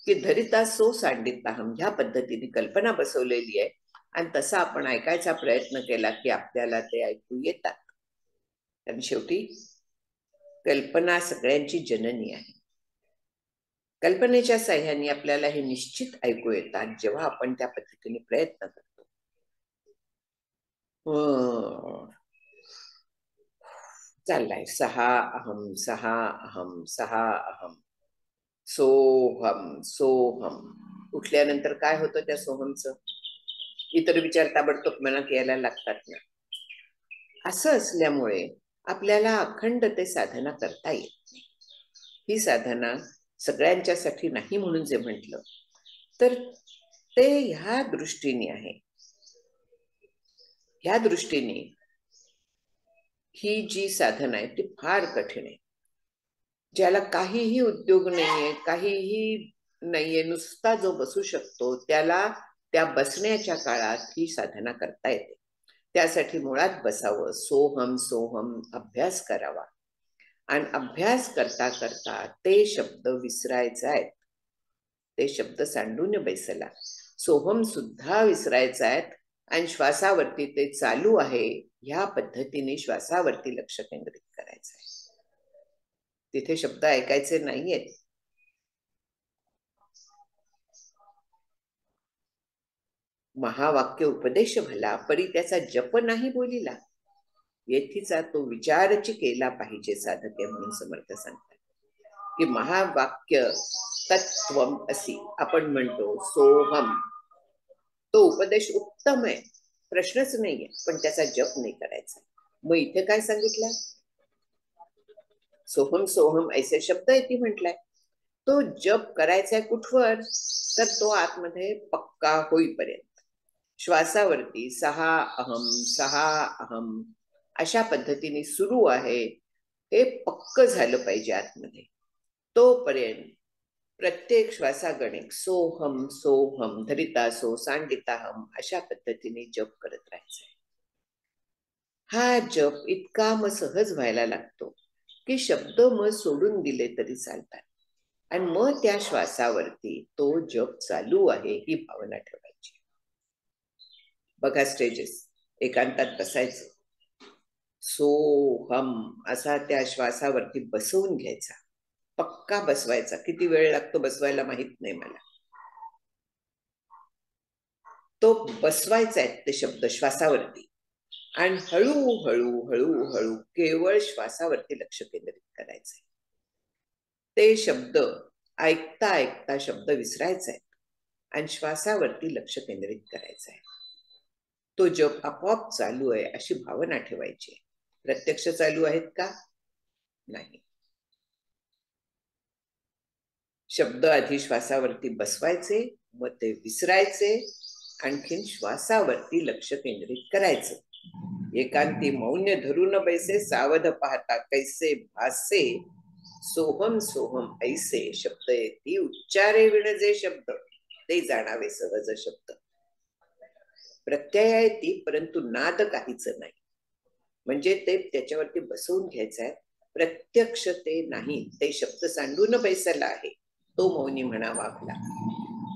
की धरिता सो सांडिताहम, ह्या पद्धतीने कल्पना बसवलेली आहे. आणि तसा आपण ऐकायचा प्रयत्न केला की आपल्याला ते ऐकू येतात. आणि शेवटी कल्पना सगळ्यांची जननी आहे. कल्पनेच्या साह्याने आपल्याला हे निश्चित ऐकू येतात जेव्हा आपण त्या पद्धतीने प्रयत्न करतो. चाललाय सहा अहम सहा अहम सहा अहम सोहम सोहम. उठल्यानंतर काय होतं त्या सोहमचं? इतर विचार ताबडतोब मनात यायला लागतात ना. असं असल्यामुळे आपल्याला अखंड ते साधना करता येत नाही. ही साधना सगळ्यांच्यासाठी नाही म्हणून जे म्हटलं तर ते ह्या दृष्टीने आहे. ह्या दृष्टीने ही जी साधना आहे ती फार कठीण आहे. ज्याला काहीही उद्योग नाहीये, काहीही नाहीये, नुसता जो बसू शकतो त्याला त्या बसण्याच्या काळात ही साधना करता येते. त्यासाठी मुळात बसावं, सोहम सोहम अभ्यास करावा. आणि अभ्यास करता करता ते शब्द विसरायचे आहेत. ते शब्द सांडून बैसला. सोहम सुद्धा विसरायचा आहेत आणि श्वासावरती ते चालू आहे ह्या पद्धतीने श्वासावरती लक्ष केंद्रित करायचं आहे. तिथे शब्द ऐकायचे नाहीयेत. महावाक्य उपदेश भला परी त्याचा जप नाही बोलिला, येथीचा तो विचारची केला पाहिजे साधके म्हणून समर्थ सांगतात की महावाक्य तत्वम असी आपण म्हणतो सोहम, तो उपदेश उत्तम आहे, प्रश्नच नाहीये, पण त्याचा जप नाही करायचा. मग इथे काय सांगितलं? सोहम सोहम ऐसे शब्द आहे ती म्हटलाय. तो जप करायचा आहे कुठवर? तर तो आतमध्ये पक्का होईपर्यंत. श्वासावरती सहा अहम अशा पद्धतीने सुरू आहे, हे पक्क झालं पाहिजे आतमध्ये. तोपर्यंत प्रत्येक श्वासागणिक सोहम सोहम धरिता सो सांडिताहम अशा पद्धतीने जप करत राहायचंय. हा जप इतका मग सहज व्हायला लागतो की शब्द मग सोडून दिले तरी चालतात. आणि मग त्या श्वासावरती तो जप चालू आहे ही भावना ठेवायची. बघा स्टेजेस, एकांतात बसायचं, सोहम असा त्या श्वासावरती बसवून घ्यायचा, पक्का बसवायचा. किती वेळ लागतो बसवायला माहित नाही मला. तो बसवायचा आहे ते शब्द श्वासावरती आणि हळूहळू हळूहळू केवळ श्वासावरती लक्ष केंद्रित करायचंय. ते शब्द ऐकता ऐकता शब्द विसरायचा आहे आणि श्वासावरती लक्ष केंद्रित करायचं आहे. तो जप आपोआप चालू आहे अशी भावना ठेवायची. प्रत्यक्ष चालू आहेत का? नाही. शब्द आधी श्वासावरती बसवायचे, मग ते विसरायचे, आणखीन श्वासावरती लक्ष केंद्रित करायचं. एकांती मौन्य धरून बैसे सावध पाहता कैसे भासे सोहम सोहम ऐसे शब्द येती उच्चारे विण जे शब्द ते जाणावे सहज शब्द. प्रत्यय येती परंतु नाद काहीच नाही. म्हणजे ते त्याच्यावरती बसवून घ्यायचं आहे. प्रत्यक्ष ते नाही, ते शब्द सांडून बैसला आहे, तो मौनी म्हणावा आपला.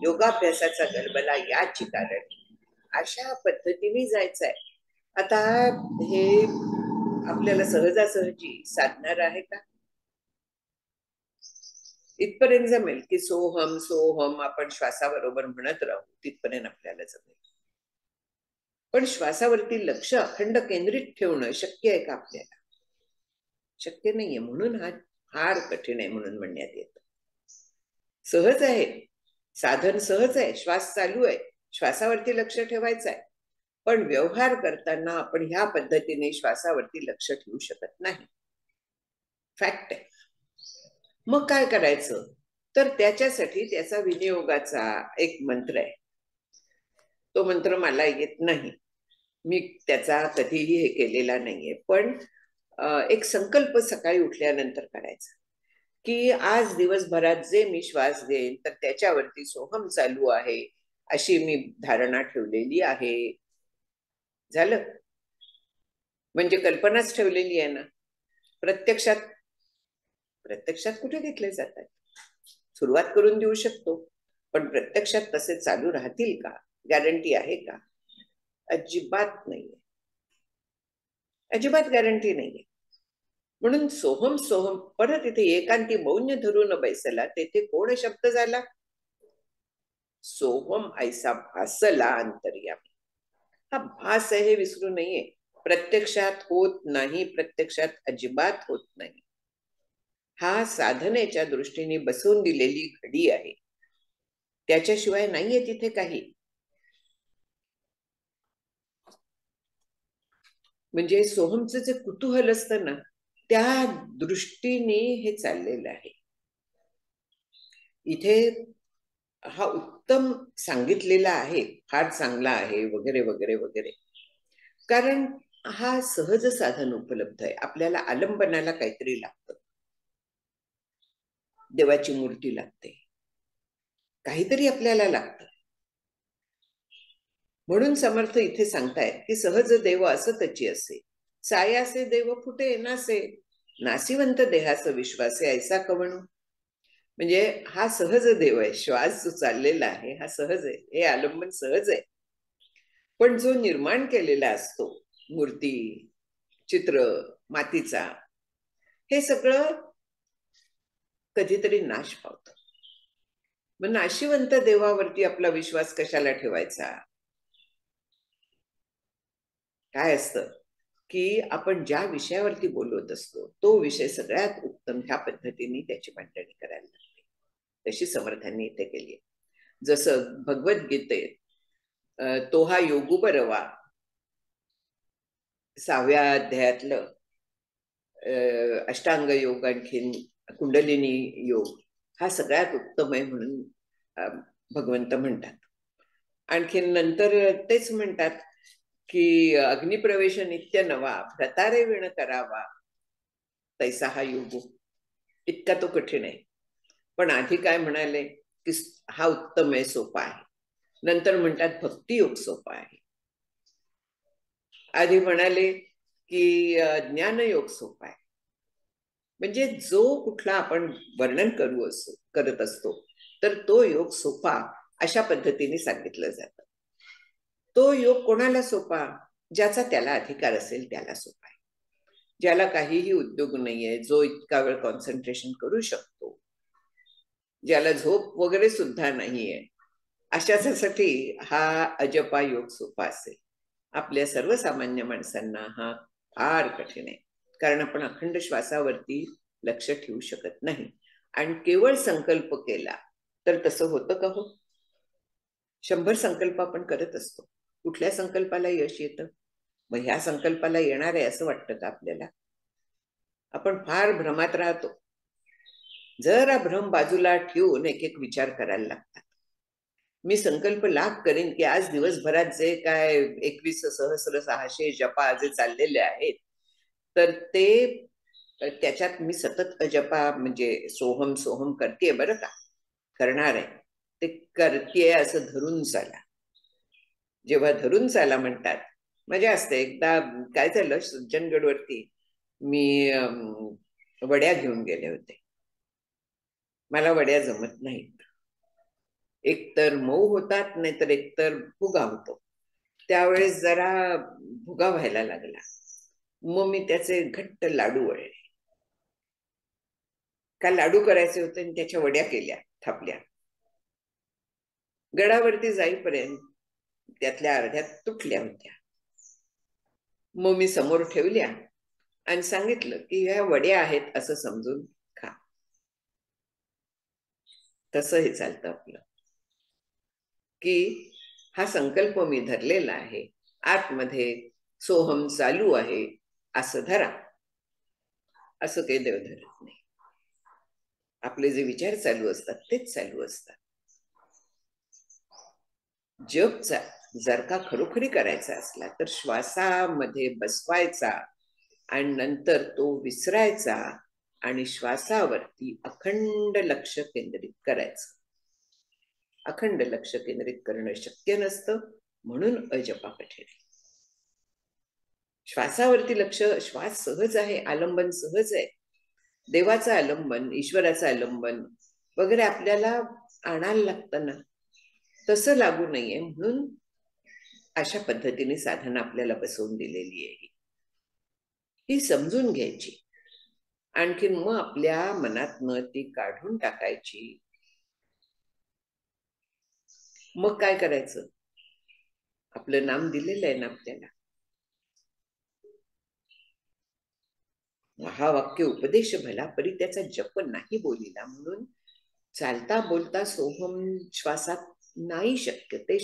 योगाभ्यासाचा गलबला याची कारण अशा पद्धतीने जायचं आहे. आता हे आपल्याला सहजासहजी साधणार आहे का? इथपर्यंत जमेल की सोहम सोहम आपण श्वासाबरोबर म्हणत राहू, तिथपर्यंत आपल्याला जमेल. पण श्वासावरती लक्ष अखंड केंद्रित ठेवणं शक्य आहे का आपल्याला? शक्य नाहीये. म्हणून हा फार कठीण आहे म्हणून म्हणण्यात येतं. सहज आहे, साधन सहज आहे, श्वास चालू आहे, श्वासावरती लक्ष ठेवायचं आहे. पण व्यवहार करताना आपण ह्या पद्धतीने श्वासावरती लक्ष ठेवू शकत नाही. फॅक्ट आहे. मग काय करायचं? तर त्याच्यासाठी त्याचा विनियोगाचा एक मंत्र आहे. तो मंत्र मला येत नाही, मी त्याचा कधीही हे केलेला नाहीये. पण एक संकल्प सकाळी उठल्यानंतर करायचा की आज दिवसभरात जे मी श्वास घेईन तर त्याच्यावरती सोहम चालू आहे अशी मी धारणा ठेवलेली आहे. झालं म्हणजे कल्पनाच ठेवलेली आहे ना. प्रत्यक्षात कुठे घेतले जातात? सुरुवात करून देऊ शकतो, पण प्रत्यक्षात तसे चालू राहतील का? गॅरंटी आहे का? अजिबात नाहीये, अजिबात गॅरंटी नाहीये. म्हणून सोहम सोहम परत इथे एकांती मौन धरून बैसला, तेथे कोण शब्द झाला? सोहम ऐसा भासला अंतर्यामी. हा भास आहे हे विसरू नाहीये. प्रत्यक्षात होत नाही, प्रत्यक्षात अजिबात होत नाही. हा साधनेच्या दृष्टीने बसवून दिलेली घडी आहे, त्याच्याशिवाय नाहीये तिथे काही. म्हणजे सोहमचं जे कुतूहल असतं ना, त्या दृष्टीने हे चाललेलं आहे. इथे हा उत्तम सांगितलेला आहे, फार चांगला आहे वगैरे वगैरे वगैरे. कारण हा सहज साधन उपलब्ध आहे. आपल्याला आलंबनाला काहीतरी लागतं, देवाची मूर्ती लागते, काहीतरी आपल्याला लागतं. म्हणून समर्थ इथे सांगतायत की सहज देव असतची असे, सायासे देव फुटे नासे, नासिवंत देहाचा विश्वासे ऐसा कवणू. म्हणजे हा सहज देव आहे, श्वास जो चाललेला आहे हा सहज आहे, हे आलंबन सहज आहे. पण जो निर्माण केलेला असतो, मूर्ती, चित्र, मातीचा, हे सगळं कधीतरी नाश पावतं. मग नाशिवंत देवावरती आपला विश्वास कशाला ठेवायचा? काय असतं की आपण ज्या विषयावरती बोलत असतो तो विषय सगळ्यात उत्तम ह्या पद्धतीने त्याची मांडणी करायला लागते. तशी समर्थांनी इथे केली आहे. जसं भगवद्गीतेत तो हा योगू बरवा 6व्या अध्यायातलं अष्टांग योग, आणखीन कुंडलिनी योग हा सगळ्यात उत्तम आहे म्हणून भगवंत म्हणतात. आणखीन नंतर तेच म्हणतात की अग्निप्रवेश नित्य नवा, भ्रतारे विण करावा, तैसा हा योग. इतका तो कठीण आहे. पण आधी काय म्हणाले की हा उत्तम आहे, सोपा आहे. नंतर म्हणतात भक्तियोग सोपा आहे. आधी म्हणाले की ज्ञानयोग सोपा आहे. म्हणजे जो कुठला आपण वर्णन करत असतो तर तो योग सोपा अशा पद्धतीने सांगितलं जातं. तो योग कोणाला सोपा? ज्याचा त्याला अधिकार असेल त्याला सोपा आहे. ज्याला काहीही उद्योग नाहीये, जो इतका वेळ कॉन्सन्ट्रेशन करू शकतो, ज्याला झोप वगैरे सुद्धा नाहीये, अशासाठी हा अजपा योग सोपा असेल. आपल्या सर्वसामान्य माणसांना हा फार कठीण आहे. कारण आपण अखंड श्वासावरती लक्ष ठेवू शकत नाही. आणि केवळ संकल्प केला तर तसं होतं का? हो, 100 संकल्प आपण करत असतो. कुठल्या संकल्पाला यश येतं? मग ह्या संकल्पाला येणार आहे असं वाटतं का आपल्याला? आपण फार भ्रमात राहतो. जरा भ्रम बाजूला ठेवून एक एक विचार करायला लागतात. मी संकल्प लाख करेन की आज दिवसभरात जे काय 21 सहस्र 600 जपा जे चाललेले आहेत तर ते त्याच्यात मी सतत जपा म्हणजे सोहम सोहम करते, बरं का, करणार आहे. ते करते असं धरून चाला. जेव्हा धरून चाला म्हणतात मजा असते. एकदा काय झालं, सज्जनगडवरती मी वड्या घेऊन गेले होते. मला वड्या जमत नाहीत. एकतर मऊ होतात, नाहीतर एकतर भुगा होतो. त्यावेळेस जरा भुगा व्हायला लागला. मग मी त्याचे घट्ट लाडू वळले. का लाडू करायचे होते आणि त्याच्या वड्या केल्या, थापल्या. गडावरती जाईपर्यंत त्यातल्या अर्ध्या तुटल्या होत्या. मग मी समोर ठेवल्या आणि सांगितलं की ह्या वड्या आहेत असं समजून खा. तसं हे चालतं आपलं, की हा संकल्प मी धरलेला आहे, आतमध्ये सोहम चालू आहे असं धरा. असं काही देव धरत नाही. आपले जे विचार चालू असतात तेच चालू असतात. जपचा जर का खरोखरी करायचा असला तर श्वासामध्ये बसवायचा आणि नंतर तो विसरायचा आणि श्वासावरती अखंड लक्ष केंद्रित करायचं. अखंड लक्ष केंद्रित करणं शक्य नसतं, म्हणून अजपा कठीण. श्वासावरती लक्ष, श्वास सहज आहे, आलंबन सहज आहे. देवाचं आलंबन, ईश्वराचं आलंबन वगैरे आपल्याला आणायला लागतं ना, तसं लागू नाहीये. म्हणून अशा पद्धतीने साधना आपल्याला बसवून दिलेली आहे. ही समजून घ्यायची, आणखीन मग आपल्या मनातनं ती काढून टाकायची. मग काय करायचं? आपलं नाम दिलेलं आहे ना आपल्याला. हा वाक्य उपदेश भला परी त्याचा जप नाही बोलिला, म्हणून चालता बोलता सोहम श्वासात नाही शक्य. ते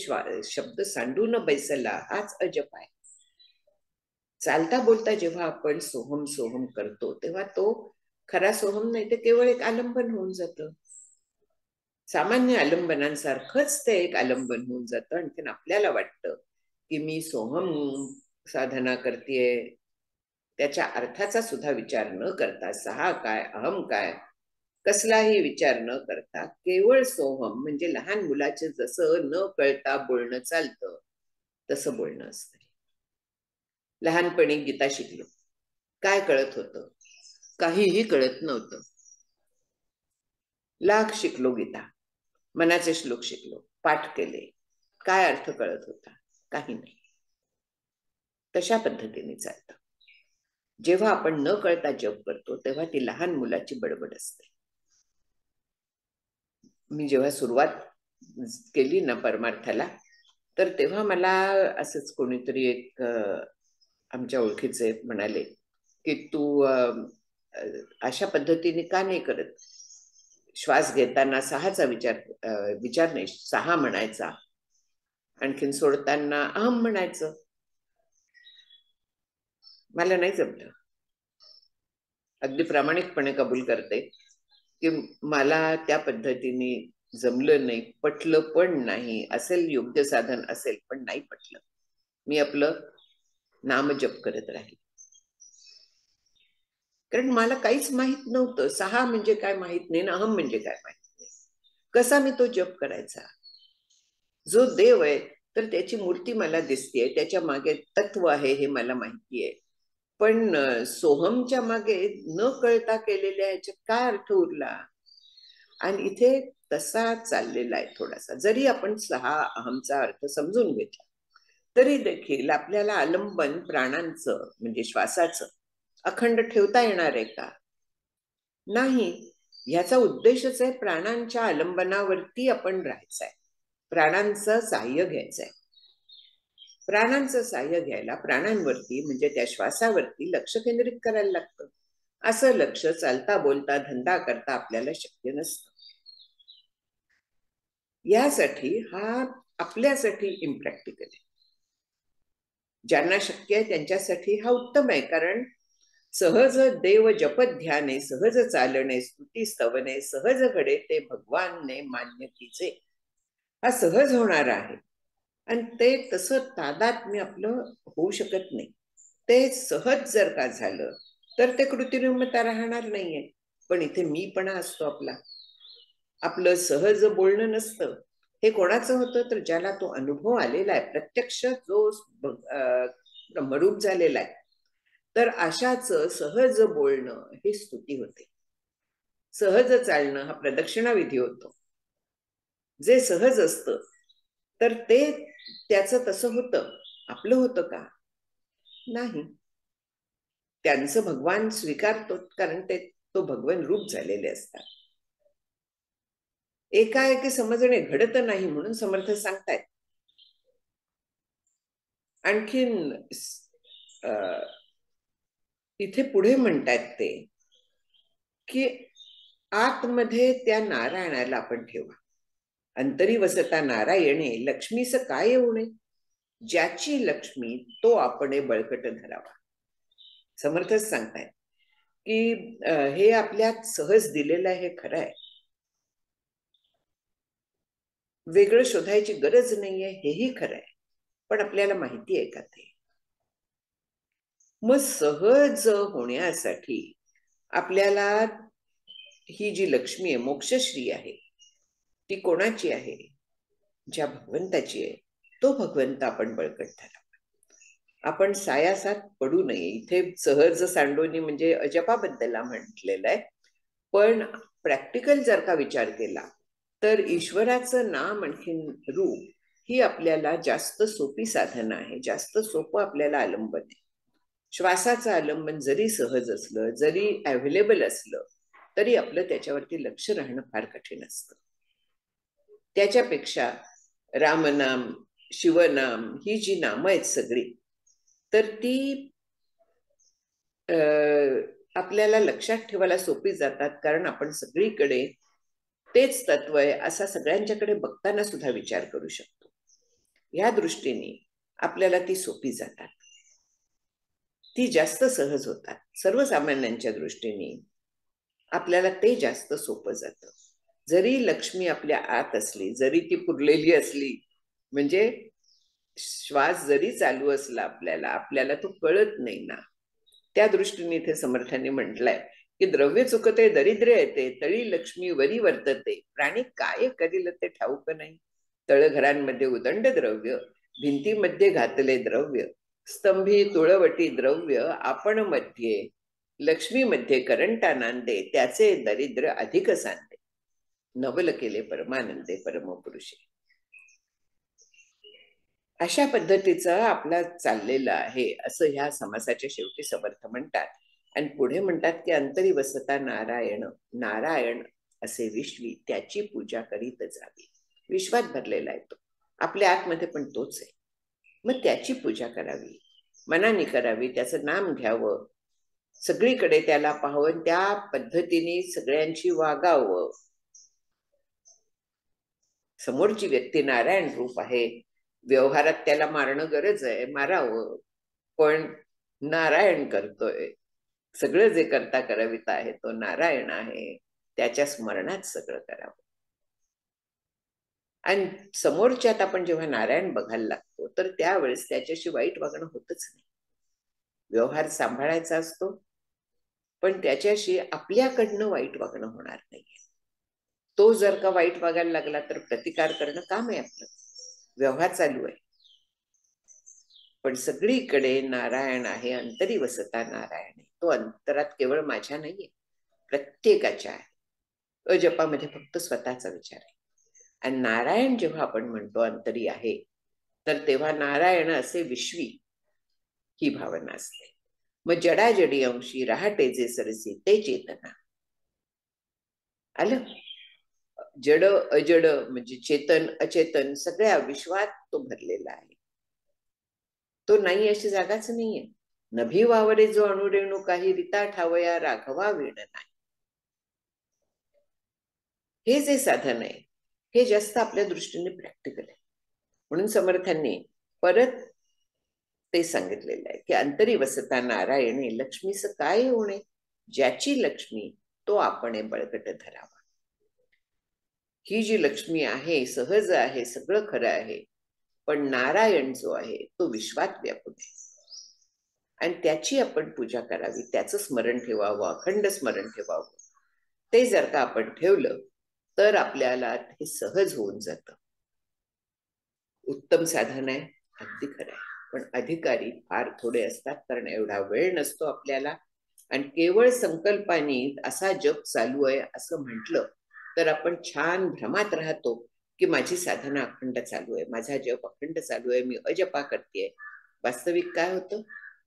शब्द सांडून बैसला हाच अजप आहे. चालता बोलता जेव्हा आपण सोहम सोहम करतो तेव्हा तो खरा सोहम नाही, ते केवळ एक आलंबन होऊन जातं. सामान्य आलंबनांसारखंच ते एक आलंबन होऊन जातं. आणखीन आपल्याला वाटतं की मी सोहम साधना करतेय, त्याच्या अर्थाचा सुद्धा विचार न करता, सहा काय अहम काय कसलाही विचार न करता केवळ सोहम म्हणजे लहान मुलाचे जसं न कळता बोलणं चालतं तसं बोलणं असतं. लहानपणी गीता शिकलो, काय कळत होतं? काहीही कळत नव्हतं. लाख शिकलो गीता, मनाचे श्लोक शिकलो, पाठ केले, काय अर्थ कळत होता? काही नाही. तशा पद्धतीने चालतं. जेव्हा आपण न कळता जप करतो तेव्हा ती लहान मुलाची बडबड असते. मी जेव्हा सुरुवात केली ना परमार्थाला, तर तेव्हा मला असंच कोणीतरी एक आमच्या ओळखीचे म्हणाले की तू अशा पद्धतीने का नाही करत? श्वास घेताना सहाचा विचार नाही, सहा म्हणायचा, आणखीन सोडताना अहम म्हणायचं. मला नाही जमलं. अगदी प्रामाणिकपणे कबूल करते की मला त्या पद्धतीने जमलं नाही, पटलं पण नाही. असेल योग्य साधन असेल, पण नाही पटलं. मी आपलं नामजप करत राहील, कारण मला काहीच माहित नव्हतं. सहा म्हणजे काय माहित नाही ना, अहम म्हणजे काय माहित नाही. कसा मी तो जप करायचा? जो देव आहे तर त्याची मूर्ती मला दिसतेय, त्याच्या मागे तत्व आहे हे मला माहिती आहे, पण सोहमच्या मागे न कळता केलेल्या ह्याच्यात काय अर्थ उरला? आणि इथे तसा चाललेला आहे थोडासा. जरी आपण सहा अहमचा अर्थ समजून घेतला तरी देखील आपल्याला आलंबन प्राणांचं म्हणजे श्वासाचं अखंड ठेवता येणार आहे का? नाही. ह्याचा उद्देशच आहे प्राणांच्या आलंबनावरती आपण राहायचंय, प्राणांचं साह्य घ्यायचंय. प्राणांचं साह्य घ्यायला प्राणांवरती म्हणजे त्या श्वासावरती लक्ष केंद्रित करायला लागतं. असं लक्ष चालता बोलता धंदा करता आपल्याला शक्य नसतं. यासाठी हा आपल्यासाठी इम्प्रॅक्टिकल आहे. ज्यांना शक्य आहे त्यांच्यासाठी हा उत्तम आहे, कारण सहज देव जपत ध्याने, सहज चालणे स्तुती स्तवने, सहज घडे ते भगवानने मान्य कीचे. हा सहज होणार आहे आणि ते तसं तादात्म्य आपलं होऊ शकत नाही. ते सहज जर का झालं तर ते कृत्रिमता राहणार नाहीये. पण इथे मीपणा असतो आपला, आपलं सहज बोलणं नसतं. हे कोणाचं होतं? तर ज्याला तो अनुभव आलेला आहे, प्रत्यक्ष जो ब्रह्मरूप झालेला आहे, तर अशाच सहज बोलणं ही स्तुती होते. सहज चालणं हा प्रदक्षिणा विधी होतो. जे सहज असतं तर ते त्याचं तसं होतं. आपलं होतं का? नाही. त्यांचं भगवान स्वीकारतो, कारण ते तो भगवान रूप झालेले असतात. एकाएकी समजणे घडत नाही म्हणून समर्थ सांगतायत. आणखीन इथे पुढे म्हणतात ते की आतमध्ये त्या नारायणाला आपण ठेवा. अंतरी वसता नारायणे लक्ष्मीस काय उणे, ज्याची लक्ष्मी तो आपण बळकट धरावा. समर्थच सांगतायत की हे आपल्यात सहज दिलेलं आहे, हे खरं आहे. वेगळं शोधायची गरज नाहीये, हेही खरं आहे. पण आपल्याला माहिती आहे का ते? मग सहज होण्यासाठी आपल्याला ही जी लक्ष्मी आहे, मोक्षश्री आहे, ती कोणाची आहे? ज्या भगवंताची आहे. तो भगवंत आपण बळकट धरावा. आपण सायासात पडू नये. इथे सहज सांडोनी म्हणजे अजपाबद्दल म्हटलेलं आहे. पण प्रॅक्टिकल जर का विचार केला तर ईश्वराचं नाम आणखीन रूप ही आपल्याला जास्त सोपी साधनं आहे. जास्त सोपं आपल्याला आलंबन आहे. श्वासाचं आलंबन जरी सहज असलं, जरी अवेलेबल असलं, तरी आपलं त्याच्यावरती लक्ष राहणं फार कठीण असतं. त्याच्यापेक्षा रामनाम, शिवनाम ही जी नामं आहेत सगळी, तर ती आपल्याला लक्षात ठेवायला सोपी जातात. कारण आपण सगळीकडे तेच तत्व आहे असा सगळ्यांच्याकडे बघताना सुद्धा विचार करू शकतो. या दृष्टीने आपल्याला ती सोपी जातात, ती जास्त सहज होतात. सर्वसामान्यांच्या दृष्टीने आपल्याला ते जास्त सोपं जातं. जरी लक्ष्मी आपल्या आत असली, जरी ती पुरलेली असली, म्हणजे श्वास जरी चालू असला आपल्याला तो कळत नाही ना. त्या दृष्टीने इथे समर्थांनी म्हटलंय की द्रव्य चुकते दरिद्र येते, तळी लक्ष्मी वरी वर्तते, प्राणी काय करील ते ठाऊक नाही. तळघरांमध्ये उदंड द्रव्य, भिंतीमध्ये घातले द्रव्य, स्तंभी तुळवटी द्रव्य, आपण मध्ये लक्ष्मी मध्ये करंटा नांदे, त्याचे दरिद्र अधिक सांदे, नवल केले परमानंदे परमपुरुषे. अशा पद्धतीचं आपला चाललेलं आहे असं ह्या समासाच्या शेवटी समर्थ म्हणतात. आणि पुढे म्हणतात की अंतरी वसता नारायण, नारायण असे विश्वी त्याची पूजा करीत जावी. विश्वात भरलेला आहे तो, आपल्या आतमध्ये पण तोच आहे. मग त्याची पूजा करावी, मनाने करावी, त्याचं नाम घ्यावं, सगळीकडे त्याला पाहावं, त्या पद्धतीने सगळ्यांची वागावं. समोरची व्यक्ती नारायण रूप आहे, व्यवहारात त्याला मारणं गरज आहे, मारावं, पण नारायण करतोय. सगळं जे करता कराविता आहे तो नारायण आहे, त्याच्या स्मरणात सगळं करावं. आणि समोरच्यात आपण जेव्हा नारायण बघायला लागतो तर त्यावेळेस त्याच्याशी वाईट वागणं होतच नाही. व्यवहार सांभाळायचा असतो, पण त्याच्याशी आपल्याकडनं वाईट वागणं होणार नाहीये. तो जर का वाईट वागायला लागला तर प्रतिकार करणं काम आहे आपलं, व्यवहार चालू आहे. पण सगळीकडे नारायण आहे, अंतरी वसता नारायण आहे. तो अंतरात केवळ माझ्या नाहीये, प्रत्येकाच्या आहे. अजपामध्ये फक्त स्वतःचा विचार आहे. आणि नारायण जेव्हा आपण म्हणतो अंतरी आहे, तर तेव्हा नारायण असे विश्वी ही भावना असते. मग जडाजडी अंशी राहते जे सरसी ते चेतना. आलं? जड अजड म्हणजे चेतन अचेतन सगळ्या विश्वात तो भरलेला आहे. तो नाही अशी जागाच नाहीये. नभी वावरे जो अणुरेणू काही रिता ठावया राघवा वेण नाही. हे जे साधन आहे हे जास्त आपल्या दृष्टीने प्रॅक्टिकल आहे. म्हणून समर्थांनी परत ते सांगितलेलं आहे की अंतरी वसता नारायणे लक्ष्मीच काय होणे, ज्याची लक्ष्मी तो आपण बळकट धरावा. ही जी लक्ष्मी आहे सहज आहे, सगळं खरं आहे, पण नारायण जो आहे तो विश्वात व्यापून आहे आणि त्याची आपण पूजा करावी, त्याचं स्मरण ठेवावं, अखंड स्मरण ठेवावं. ते जर का आपण ठेवलं तर आपल्याला हे सहज होऊन जातं. उत्तम साधन आहे, अगदी खरं आहे, पण अधिकारी फार थोडे असतात, कारण एवढा वेळ नसतो आपल्याला. आणि केवळ संकल्पाने असा जप चालू आहे असं म्हटलं तर आपण छान भ्रमात राहतो की माझी साधना अखंड चालू आहे, माझा जप अखंड चालू आहे, मी अजपा करतेय. वास्तविक काय होतं?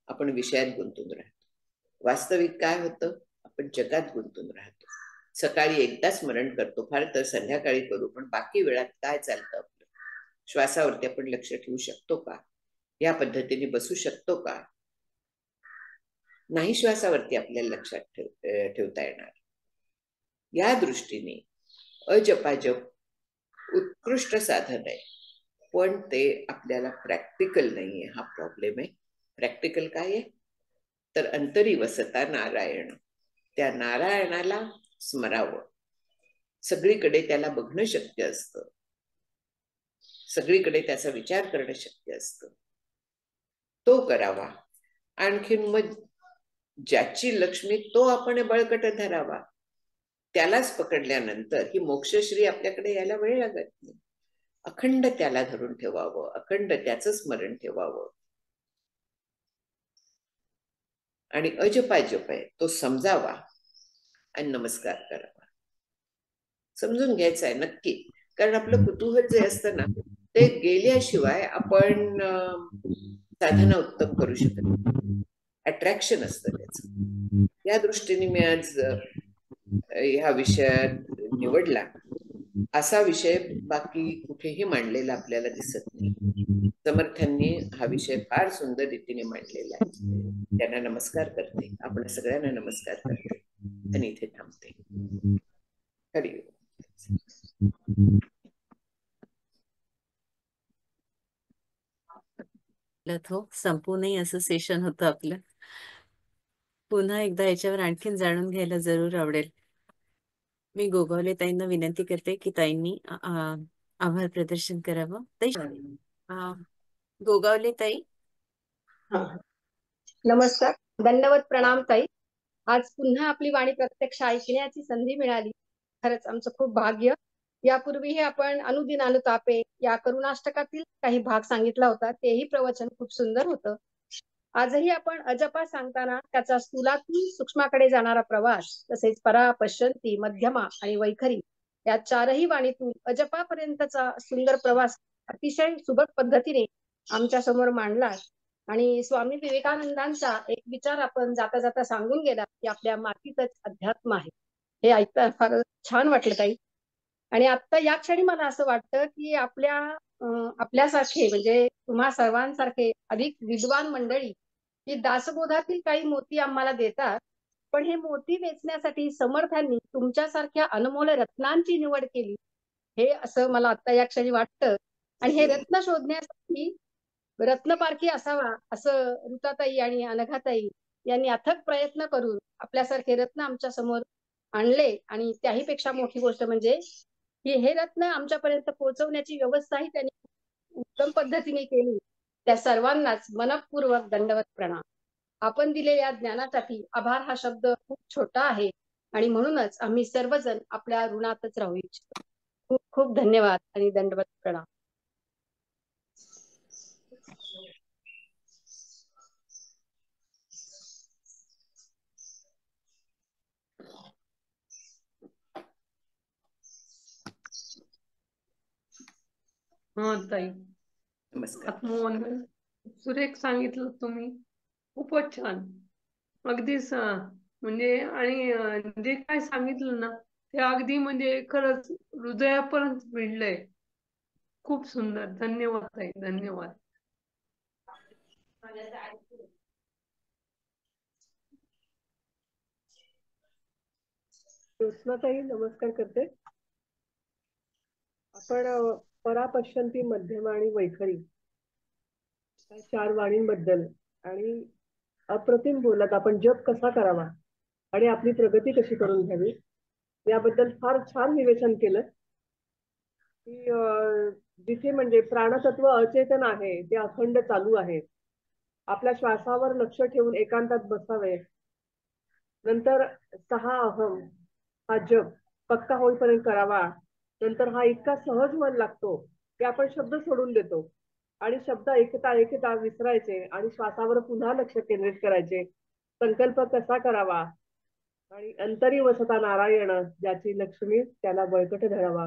आपण विषयात गुंतून राहतो. वास्तविक काय होतं? आपण जगात गुंतून राहतो. सकाळी एकदा स्मरण करतो, फार तर संध्याकाळी करू, पण बाकी वेळात काय चालतं आपलं? श्वासावरती आपण लक्ष ठेवू शकतो का? या पद्धतीने बसू शकतो का? नाही श्वासावरती आपल्याला लक्षात ठेवता येणार. या दृष्टीने अजपाजप उत्कृष्ट साधन आहे, पण ते आपल्याला प्रॅक्टिकल नाहीये. हा प्रॉब्लेम आहे. प्रॅक्टिकल काय आहे? तर अंतरी वसता नारायण, त्या नारायणाला स्मरावं. सगळीकडे त्याला बघणं शक्य असतं, सगळीकडे त्याचा विचार करणं शक्य असतं. तो करावा. आणखीन मग ज्याची लक्ष्मी तो आपण बळकट धरावा. त्यालाच पकडल्यानंतर ही मोक्षश्री आपल्याकडे यायला वेळ लागत नाही. अखंड त्याला धरून ठेवावं, अखंड त्याचं स्मरण ठेवावं. आणि अजपाजप आहे तो समजावा आणि नमस्कार करावा. समजून घ्यायचं आहे नक्की, कारण आपलं कुतूहल जे असतं ना, ते गेल्याशिवाय आपण साधना उत्तम करू शकत नाही. अट्रॅक्शन असतं त्याचं. या दृष्टीने मी आज ह्या विषयात निवडला. असा विषय बाकी कुठेही मांडलेला आपल्याला दिसत नाही. समर्थांनी हा विषय फार सुंदर रीतीने मांडलेला आहे. त्यांना नमस्कार करते, आपण सगळ्यांना नमस्कार करते आणि इथे थांबते. हरि हो, संपू नये असं सेशन होतं आपलं. पुन्हा एकदा याच्यावर आणखीन जाणून घ्यायला जरूर आवडेल. मी गोगावले ताईंना विनंती करते की ताईंनी आभार प्रदर्शन करावं. ताई, गोगावले ताई. नमस्कार, दंडवत प्रणाम ताई. आज पुन्हा आपली वाणी प्रत्यक्ष ऐकण्याची संधी मिळाली. खरंच आमचं खूप भाग्य. यापूर्वीही आपण अनुदिनानुतापे या करुणाष्टकातील काही भाग सांगितला होता, तेही प्रवचन खूप सुंदर होतं. आजही आपण अजपा सांगताना त्याचा स्थूलातून सूक्ष्माकडे जाणारा प्रवास, तसेच परा, पश्यंती, मध्यमा आणि वैखरी या चारही वाणीतून अजपापर्यंतचा सुंदर प्रवास अतिशय सुबक पद्धतीने आमच्या समोर मांडला. आणि स्वामी विवेकानंदांचा एक विचार आपण जाता जाता सांगून गेला की आपल्या मातीतच अध्यात्म आहे. हे ऐकता फार छान वाटलं ताई. आणि आता या क्षणी मला असं वाटतं की आपल्यासारखे म्हणजे तुम्हा सर्वांसारखे अधिक विद्वान मंडळी ही दासबोधातील काही मोती आम्हाला देतात, पण हे मोती वेचण्यासाठी समर्थांनी तुमच्यासारख्या अनमोल रत्नांची निवड केली, हे असं मला आता या क्षणी वाटतं. आणि हे रत्न शोधण्यासाठी रत्नपारखी असावा असं ऋताताई आणि अनघाताई यांनी अथक प्रयत्न करून आपल्यासारखे रत्न आमच्या समोर आणले. आणि त्याही पेक्षा मोठी गोष्ट म्हणजे की हे रत्न आमच्यापर्यंत पोहोचवण्याची व्यवस्थाही त्यांनी उत्तम पद्धतीने केली. त्या सर्वांनाच मनपूर्वक दंडवत प्रणाम. आपण दिलेल्या ज्ञानासाठी आभार हा शब्द खूप छोटा आहे आणि म्हणूनच आम्ही सर्वजण आपल्या ऋणातच राहू इच्छितो. खूप खूप धन्यवाद आणि दंडवत प्रणाम. ताई, नमस्कार. मोहन सुरेख सांगितलं तुम्ही, खूपच छान. अगदीच म्हणजे आणि जे काय सांगितलं ना ते अगदी म्हणजे खरंच हृदयापर्यंत भिडलंय. खूप सुंदर. धन्यवाद ताई, धन्यवाद. ताई नमस्कार करते. आपण परापश्यंती, मध्यमा आणि वैखरी चार वाणींबद्दल आणि अप्रतिम बोलत आपण जप कसा करावा आणि आपली प्रगती कशी करून घ्यावी याबद्दल फार छान विवेचन केलं. की जिथे म्हणजे प्राणतत्व अचेतन आहे ते अखंड चालू आहे. आपल्या श्वासावर लक्ष ठेवून एकांतात बसावे. नंतर 6 अहम हा जप पक्का होईपर्यंत करावा. नंतर हा इतका सहज मन लागतो की आपण शब्द सोडून देतो आणि शब्द एकता विसरायचे आणि श्वासावर पुन्हा लक्ष केंद्रित करायचे. संकल्प कसा करावा आणि अंतरी वसता नारायण, ज्याची लक्ष्मी त्याला बळकट धरावा,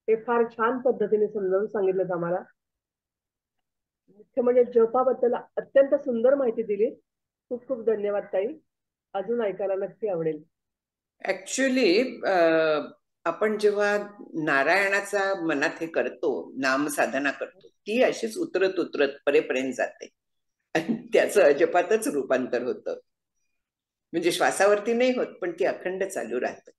हे फार छान पद्धतीने समजावून सांगितलं आम्हाला. मुख्य म्हणजे जपाबद्दल अत्यंत सुंदर माहिती दिली. खूप खूप धन्यवाद ताई. अजून ऐकायला नक्की आवडेल. ऍक्च्युली आपण जेव्हा नारायणाचा मनात हे करतो, नाम साधना करतो, ती अशीच उतरत उतरत परेपर्यंत जाते आणि त्याचं अजपातच रूपांतर होतं. म्हणजे श्वासावरती नाही होत, पण ती अखंड चालू राहते,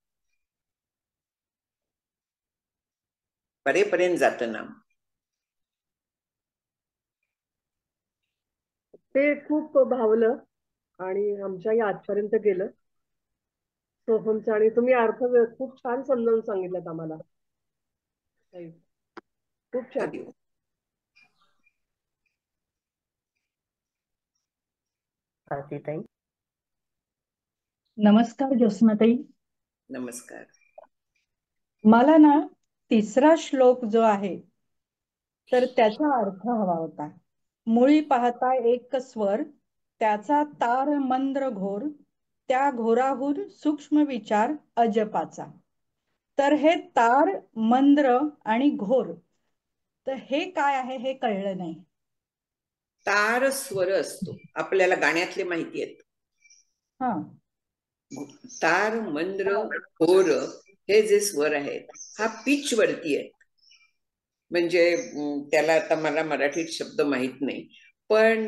परेपर्यंत जातं नाम. ते खूप भावलं आणि आमच्याही आजपर्यंत गेलं सोहमचं. आणि तुम्ही अर्थ खूप छान समजावून सांगितलं आम्हाला. खूप छान. हरिओम. ताई नमस्कार. ज्योत्स्नाताई नमस्कार. मला ना तिसरा श्लोक जो आहे तर त्याचा अर्थ हवा होता. मुळी पाहता एक स्वर, त्याचा तार मंद्र घोर, त्या घोराहून सूक्ष्म विचार अजपाचा. तर हे तार मंद्र आणि घोर, तर हे काय आहे हे कळलं नाही. तार स्वर असतो, आपल्याला गाण्यातले माहिती आहेत. हा, तार मंद्र घोर हे जे स्वर आहेत, हा पिच वरती आहे. म्हणजे त्याला आता मला मराठीत शब्द माहित नाही, पण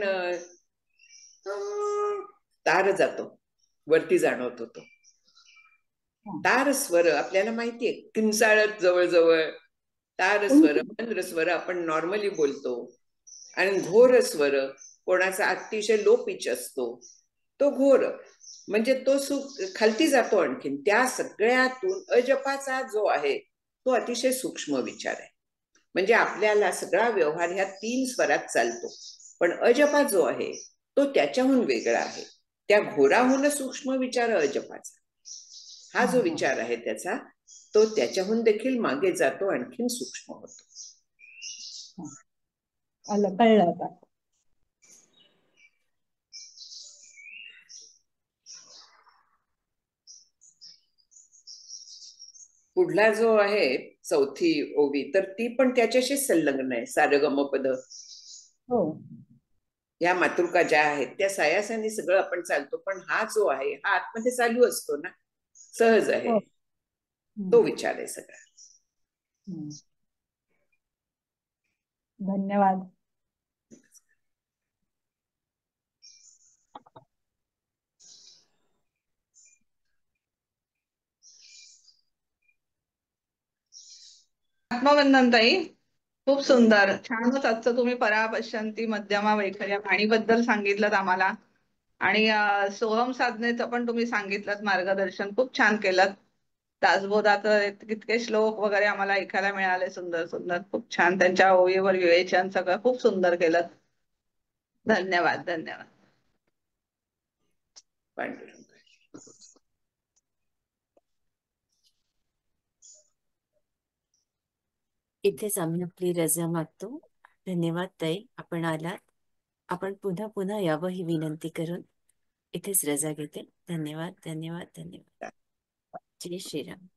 तार जातो वरती, जाणवतो तो तार स्वर. आपल्याला माहितीये किंचाळत जवळजवळ तार स्वर, मंद्र स्वर आपण नॉर्मली बोलतो. आणि घोर स्वर कोणाचा अतिशय लो पिच असतो, तो घोर. म्हणजे तो खालती जातो आणखीन. त्या सगळ्यातून अजपाचा जो आहे तो अतिशय सूक्ष्म विचार आहे. म्हणजे आपल्याला सगळा व्यवहार ह्या 3 स्वरात चालतो, पण अजपा जो आहे तो त्याच्याहून वेगळा आहे. त्या घोराहून सूक्ष्म विचार अजपाचा, हा जो विचार आहे त्याचा, तो त्याच्याहून देखील मागे जातो, आणखीन सूक्ष्म होतो. आलं, कळलं आता. पुढला जो आहे 4थी ओवी, तर ती पण त्याच्याशी संलग्न आहे. सारगमपद, हो, या मातृका ज्या आहेत त्या सायासानी सगळं आपण चालतो, पण हा जो आहे हा आतमध्ये चालू असतो ना, सहज आहे. तो विचार आहे सगळा. धन्यवाद. आत्मवंदन ताई, खूप सुंदर, छानच आजचं तुम्ही परा, पश्यंती, मध्यमा, वैखरी वाणीबद्दल सांगितलं आम्हाला. आणि सोहम साधनेचं पण तुम्ही सांगितलं, मार्गदर्शन खूप छान केलं. दासबोधाचं कितके श्लोक वगैरे आम्हाला ऐकायला मिळाले, सुंदर सुंदर, खूप छान. त्यांच्या ओवीवर विवेचन सगळं खूप सुंदर केलं. धन्यवाद, धन्यवाद. पांडुरंग. इथेच आम्ही आपली रजा मागतो. धन्यवाद ताई, आपण आलात. आपण पुन्हा पुन्हा यावं ही विनंती करून इथेच रजा घेते. धन्यवाद, धन्यवाद, धन्यवाद. जय श्रीराम.